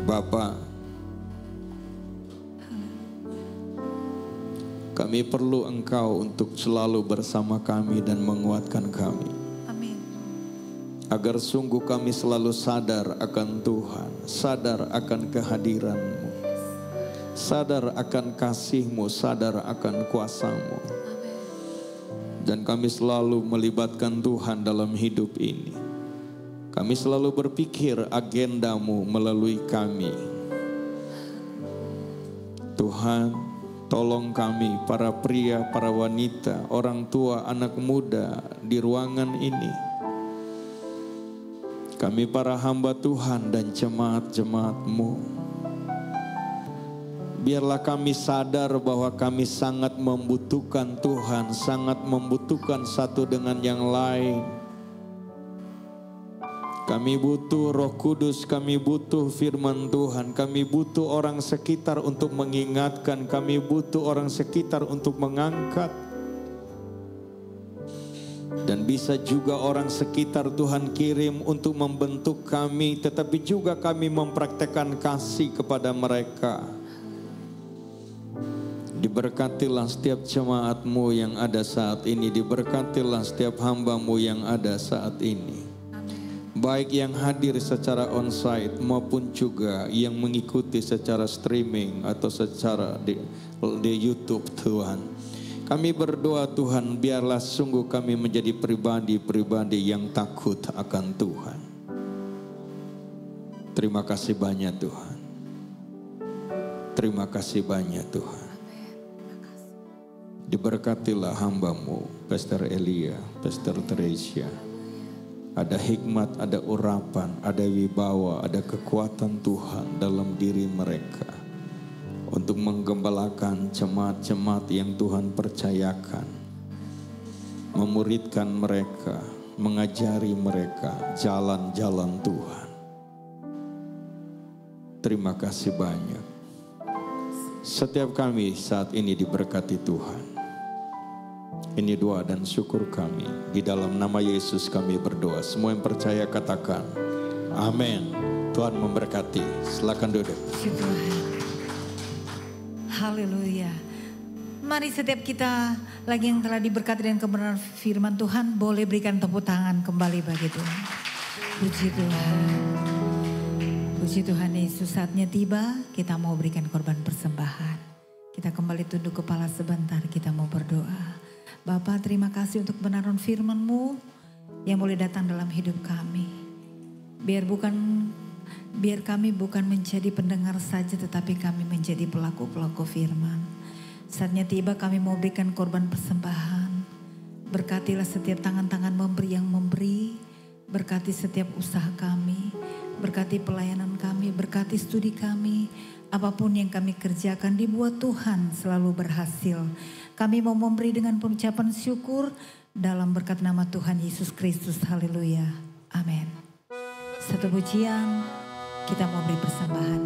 Bapa, kami perlu Engkau untuk selalu bersama kami dan menguatkan kami. Amin. Agar sungguh kami selalu sadar akan Tuhan, sadar akan kehadiran-Mu, sadar akan kasih-Mu, sadar akan kuasa-Mu. Dan kami selalu melibatkan Tuhan dalam hidup ini. Kami selalu berpikir agenda-Mu melalui kami. Tuhan, tolong kami, para pria, para wanita, orang tua, anak muda di ruangan ini. Kami para hamba Tuhan dan jemaat-jemaat-Mu. Biarlah kami sadar bahwa kami sangat membutuhkan Tuhan, sangat membutuhkan satu dengan yang lain. Kami butuh Roh Kudus, kami butuh firman Tuhan, kami butuh orang sekitar untuk mengingatkan, kami butuh orang sekitar untuk mengangkat. Dan bisa juga orang sekitar Tuhan kirim untuk membentuk kami, tetapi juga kami mempraktekkan kasih kepada mereka. Diberkatilah setiap jemaat-Mu yang ada saat ini. Diberkatilah setiap hamba-Mu yang ada saat ini. Baik yang hadir secara onsite maupun juga yang mengikuti secara streaming atau secara di YouTube Tuhan. Kami berdoa Tuhan, biarlah sungguh kami menjadi pribadi-pribadi yang takut akan Tuhan. Terima kasih banyak Tuhan. Terima kasih banyak Tuhan. Diberkatilah hamba-Mu, Pastor Elia, Pastor Teresia. Ada hikmat, ada urapan, ada wibawa, ada kekuatan Tuhan dalam diri mereka. Untuk menggembalakan jemaat-jemaat yang Tuhan percayakan. Memuridkan mereka, mengajari mereka jalan-jalan Tuhan. Terima kasih banyak. Setiap kami saat ini diberkati Tuhan. Ini doa dan syukur kami. Di dalam nama Yesus kami berdoa. Semua yang percaya katakan amin. Tuhan memberkati. Silakan duduk. Haleluya. Mari setiap kita lagi yang telah diberkati dengan kebenaran firman Tuhan, boleh berikan tepuk tangan kembali bagi Tuhan. Puji Tuhan. Puji Tuhan Yesus, saatnya tiba kita mau berikan korban persembahan. Kita kembali tunduk kepala sebentar, kita mau berdoa. Bapa, terima kasih untuk kebenaran firman-Mu yang boleh datang dalam hidup kami. Biar kami bukan menjadi pendengar saja, tetapi kami menjadi pelaku-pelaku firman. Saatnya tiba kami mau berikan korban persembahan. Berkatilah setiap tangan-tangan memberi yang memberi. Berkati setiap usaha kami. Berkati pelayanan kami, berkati studi kami. Apapun yang kami kerjakan dibuat Tuhan selalu berhasil. Kami mau memberi dengan pengucapan syukur dalam berkat nama Tuhan Yesus Kristus. Haleluya. Amin. Satu pujian, kita mau beri persembahan.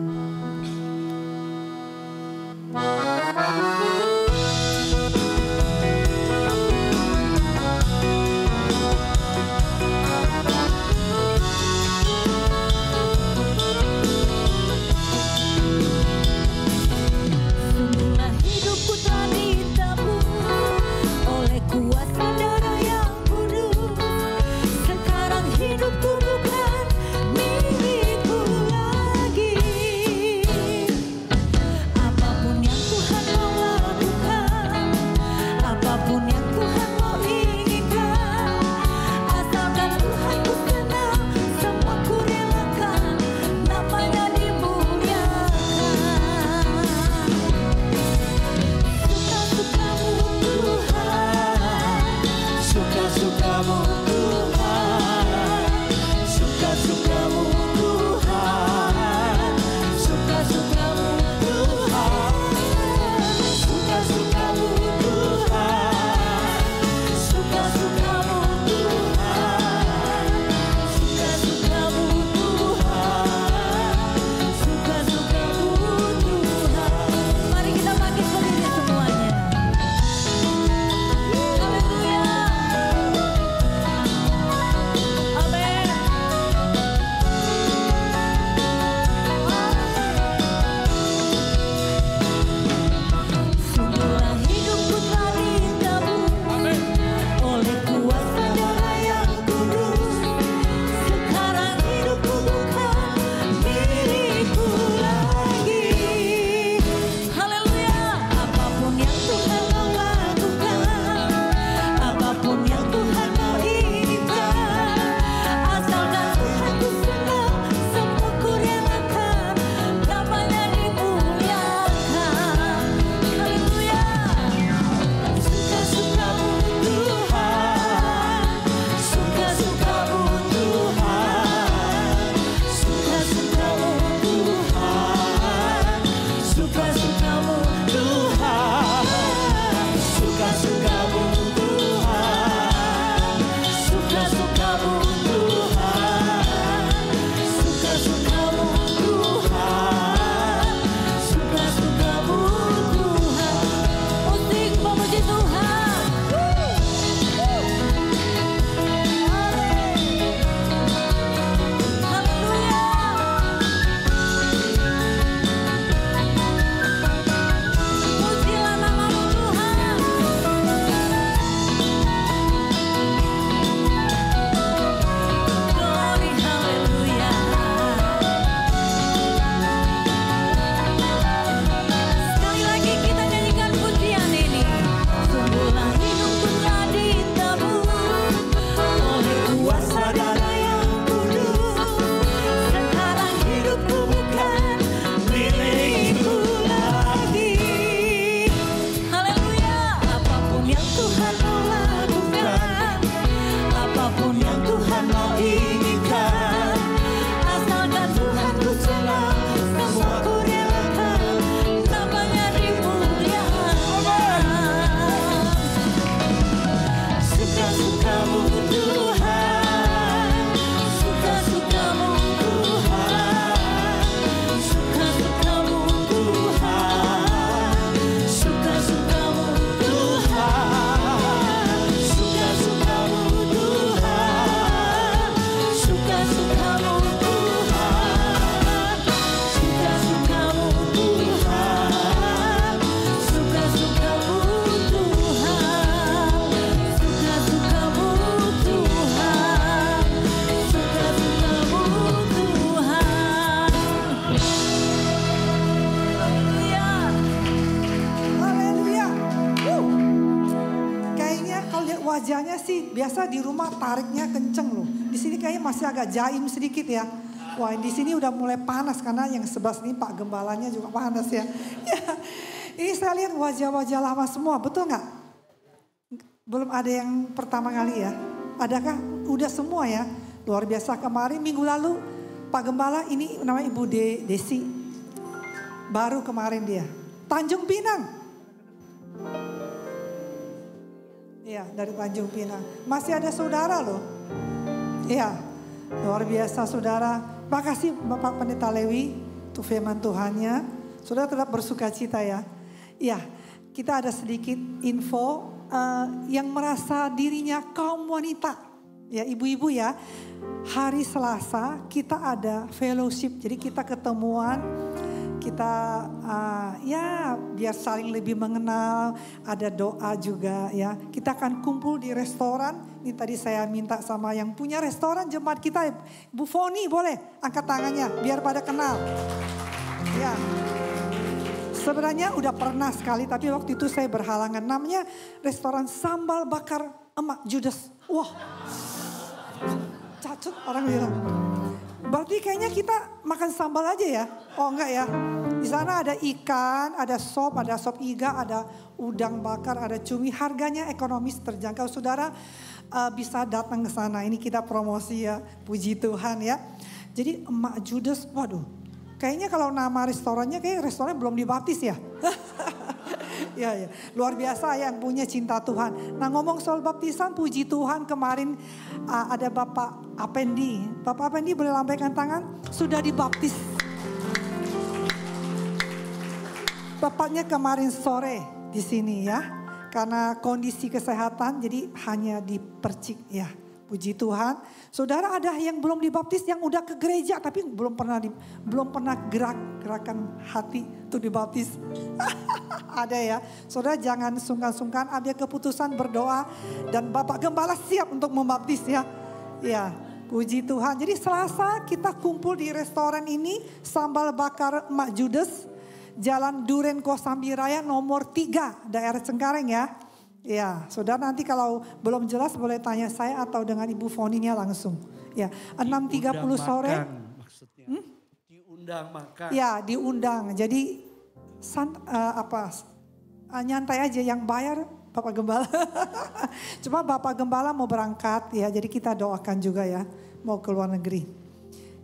Apapun yang Tuhan wajahnya sih biasa di rumah tariknya kenceng loh. Di sini kayaknya masih agak jaim sedikit ya. Wah, di sini udah mulai panas karena yang sebelah sini Pak Gembalanya juga panas ya. Ini saya lihat wajah-wajah lama semua, betul nggak? Belum ada yang pertama kali ya. Adakah? Udah semua ya. Luar biasa. Kemarin minggu lalu Pak Gembala ini namanya Ibu Desi. Baru kemarin dia. Tanjung Pinang. Iya, dari Tanjung Pinang. Masih ada saudara loh. Iya, luar biasa saudara. Makasih Bapak Pendeta Lewi untuk firman Tuhannya. Saudara tetap bersuka cita ya. Iya, kita ada sedikit info yang merasa dirinya kaum wanita. Ya ibu-ibu ya, hari Selasa kita ada fellowship. Jadi kita ketemuan. Kita ya biar saling lebih mengenal, ada doa juga ya. Kita akan kumpul di restoran. Ini tadi saya minta sama yang punya restoran jemaat kita, Bu Foni boleh angkat tangannya biar pada kenal. Ya. Sebenarnya udah pernah sekali tapi waktu itu saya berhalangan. Namanya restoran Sambal Bakar Emak Judes. Wah, cacut orang bilang. Berarti kayaknya kita makan sambal aja ya? Oh enggak ya? Di sana ada ikan, ada sop iga, ada udang bakar, ada cumi. Harganya ekonomis terjangkau. Saudara bisa datang ke sana. Ini kita promosi ya, puji Tuhan ya. Jadi Emak Judes, waduh. Kayaknya kalau nama restorannya kayak restoran belum dibaptis ya. Ya, ya, luar biasa yang punya cinta Tuhan. Nah ngomong soal baptisan, puji Tuhan kemarin ada Bapak Apendi. Bapak Apendi boleh lambaikan tangan, sudah dibaptis. Bapaknya kemarin sore di sini ya, karena kondisi kesehatan jadi hanya dipercik ya. Puji Tuhan. Saudara ada yang belum dibaptis yang udah ke gereja tapi belum pernah gerakan hati untuk dibaptis. Ada ya. Saudara jangan sungkan-sungkan, ambil keputusan berdoa dan Bapak Gembala siap untuk membaptis ya. Ya, puji Tuhan. Jadi Selasa kita kumpul di restoran ini Sambal Bakar Emak Judes, Jalan Duren Kosambi Raya nomor 3 daerah Cengkareng ya. Ya, saudara nanti kalau belum jelas boleh tanya saya atau dengan Ibu Foninya langsung. Ya, 6.30 sore. Maksudnya. Diundang makan. Ya, diundang. Jadi nyantai aja yang bayar Bapak Gembala. Cuma Bapak Gembala mau berangkat ya, jadi kita doakan juga ya, mau ke luar negeri.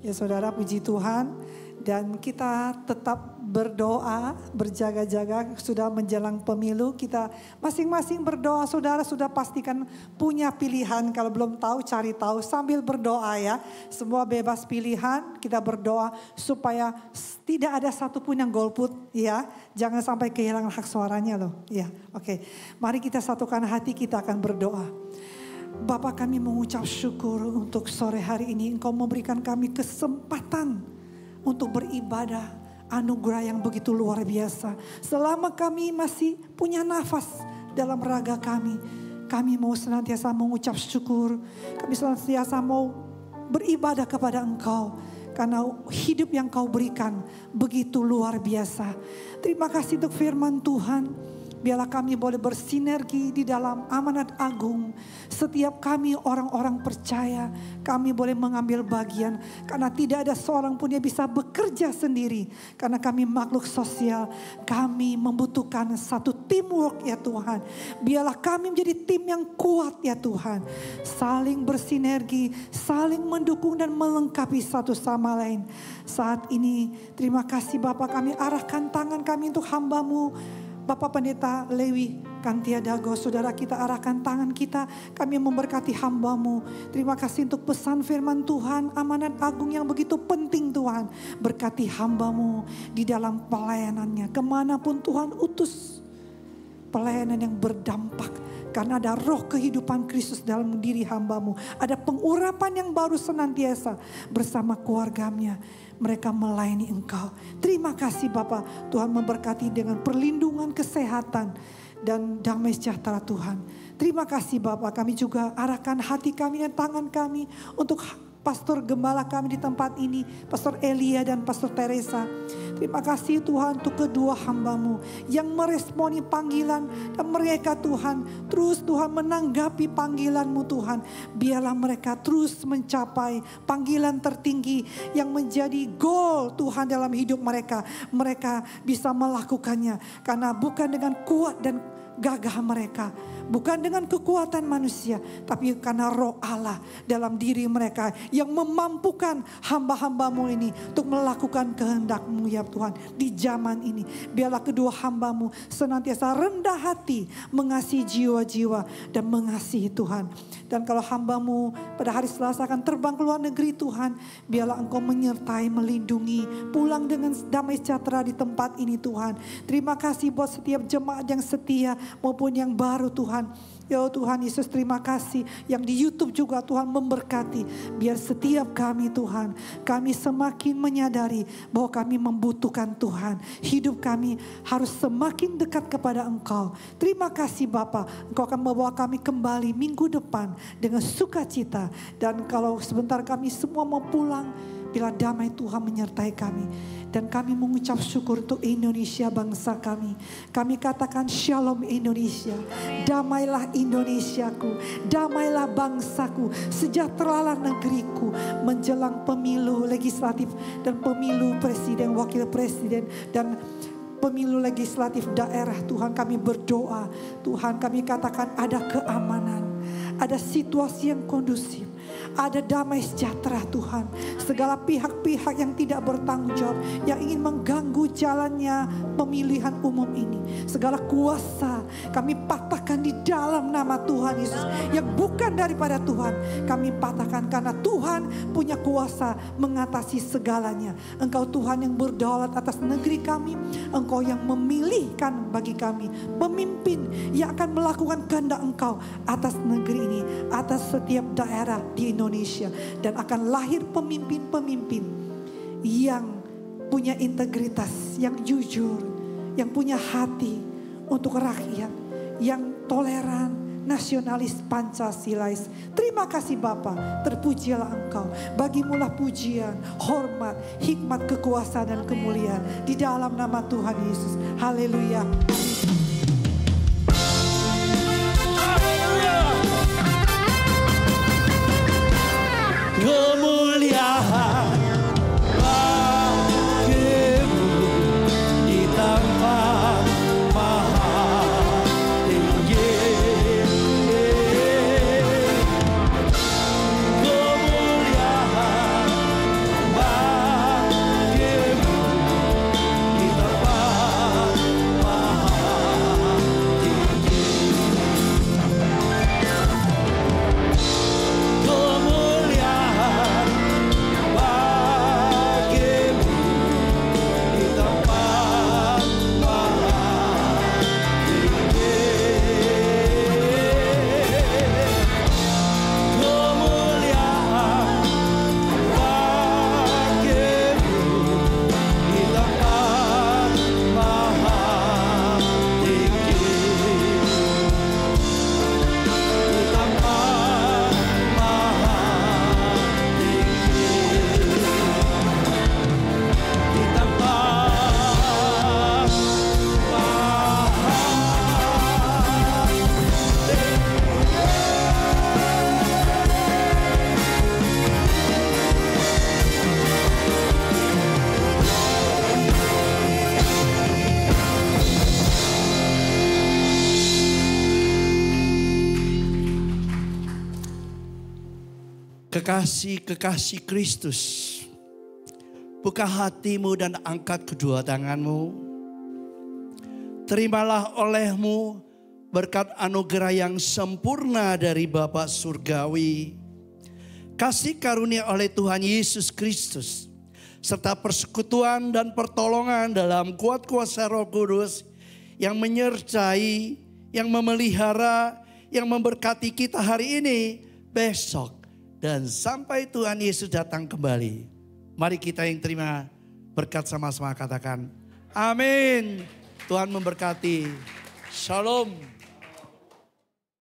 Ya saudara, puji Tuhan. Dan kita tetap berdoa, berjaga-jaga, sudah menjelang pemilu. Kita masing-masing berdoa, saudara sudah pastikan punya pilihan. Kalau belum tahu, cari tahu sambil berdoa ya. Semua bebas pilihan, kita berdoa supaya tidak ada satupun yang golput ya. Jangan sampai kehilangan hak suaranya loh. Ya, oke. Mari kita satukan hati, kita akan berdoa. Bapa, kami mengucap syukur untuk sore hari ini. Engkau memberikan kami kesempatan untuk beribadah, anugerah yang begitu luar biasa. Selama kami masih punya nafas dalam raga kami mau senantiasa mengucap syukur. Kami senantiasa mau beribadah kepada Engkau. Karena hidup yang Kau berikan begitu luar biasa. Terima kasih untuk firman Tuhan. Biarlah kami boleh bersinergi di dalam amanat agung. Setiap kami orang-orang percaya, kami boleh mengambil bagian. Karena tidak ada seorang pun yang bisa bekerja sendiri. Karena kami makhluk sosial, kami membutuhkan satu teamwork ya Tuhan. Biarlah kami menjadi tim yang kuat ya Tuhan. Saling bersinergi, saling mendukung dan melengkapi satu sama lain. Saat ini terima kasih Bapak, kami arahkan tangan kami untuk hamba-Mu. Bapak Pendeta Lewi Kantia Dago, saudara kita arahkan tangan kita, kami memberkati hamba-Mu. Terima kasih untuk pesan firman Tuhan, amanat agung yang begitu penting Tuhan. Berkati hamba-Mu di dalam pelayanannya, kemanapun Tuhan utus. Pelayanan yang berdampak, karena ada roh kehidupan Kristus dalam diri hamba-Mu. Ada pengurapan yang baru senantiasa bersama keluarganya. Mereka melayani Engkau. Terima kasih Bapak. Tuhan memberkati dengan perlindungan, kesehatan, dan damai sejahtera Tuhan. Terima kasih Bapak. Kami juga arahkan hati kami dan tangan kami untuk Pastor Gembala kami di tempat ini, Pastor Elia dan Pastor Teresa. Terima kasih Tuhan untuk kedua hamba-Mu yang meresponi panggilan, dan mereka Tuhan terus Tuhan menanggapi panggilan-Mu Tuhan. Biarlah mereka terus mencapai panggilan tertinggi yang menjadi goal Tuhan dalam hidup mereka. Mereka bisa melakukannya karena bukan dengan kuat dan gagah mereka, bukan dengan kekuatan manusia, tapi karena Roh Allah dalam diri mereka yang memampukan hamba-hamba-Mu ini untuk melakukan kehendak-Mu ya Tuhan di zaman ini. Biarlah kedua hamba-Mu senantiasa rendah hati, mengasihi jiwa-jiwa dan mengasihi Tuhan. Dan kalau hamba-Mu pada hari Selasa akan terbang ke luar negeri Tuhan, biarlah Engkau menyertai, melindungi, pulang dengan damai sejahtera di tempat ini Tuhan. Terima kasih buat setiap jemaat yang setia maupun yang baru Tuhan. Ya Tuhan Yesus, terima kasih yang di YouTube juga Tuhan memberkati. Biar setiap kami Tuhan, kami semakin menyadari bahwa kami membutuhkan Tuhan. Hidup kami harus semakin dekat kepada Engkau. Terima kasih Bapa, Engkau akan membawa kami kembali minggu depan dengan sukacita. Dan kalau sebentar kami semua mau pulang, bila damai Tuhan menyertai kami. Dan kami mengucap syukur untuk Indonesia bangsa kami. Kami katakan shalom Indonesia. Damailah Indonesiaku. Damailah bangsaku. Sejahteralah negeriku. Menjelang pemilu legislatif dan pemilu presiden, wakil presiden dan pemilu legislatif daerah Tuhan, kami berdoa. Tuhan, kami katakan ada keamanan. Ada situasi yang kondusif. Ada damai sejahtera Tuhan. Segala pihak-pihak yang tidak bertanggung jawab, yang ingin mengganggu jalannya pemilihan umum ini, segala kuasa kami patahkan di dalam nama Tuhan Yesus. Yang bukan daripada Tuhan kami patahkan, karena Tuhan punya kuasa mengatasi segalanya. Engkau Tuhan yang berdaulat atas negeri kami. Engkau yang memilihkan bagi kami pemimpin yang akan melakukan kehendak Engkau atas negeri ini, atas setiap daerah di Indonesia. Dan akan lahir pemimpin-pemimpin yang punya integritas, yang jujur, yang punya hati untuk rakyat, yang toleran, nasionalis, Pancasilais. Terima kasih Bapa, terpujilah Engkau. Bagimulah pujian, hormat, hikmat, kekuasaan dan kemuliaan di dalam nama Tuhan Yesus. Haleluya. Kemuliaan bagimu di tempat maha tinggi. Kemuliaan bagimu di tempat maha tinggi. Kekasih Kristus, buka hatimu dan angkat kedua tanganmu. Terimalah olehmu berkat anugerah yang sempurna dari Bapa Surgawi, kasih karunia oleh Tuhan Yesus Kristus, serta persekutuan dan pertolongan dalam kuat kuasa Roh Kudus yang menyertai, yang memelihara, yang memberkati kita hari ini, besok, dan sampai Tuhan Yesus datang kembali. Mari kita yang terima berkat sama-sama katakan amin. Tuhan memberkati. Shalom.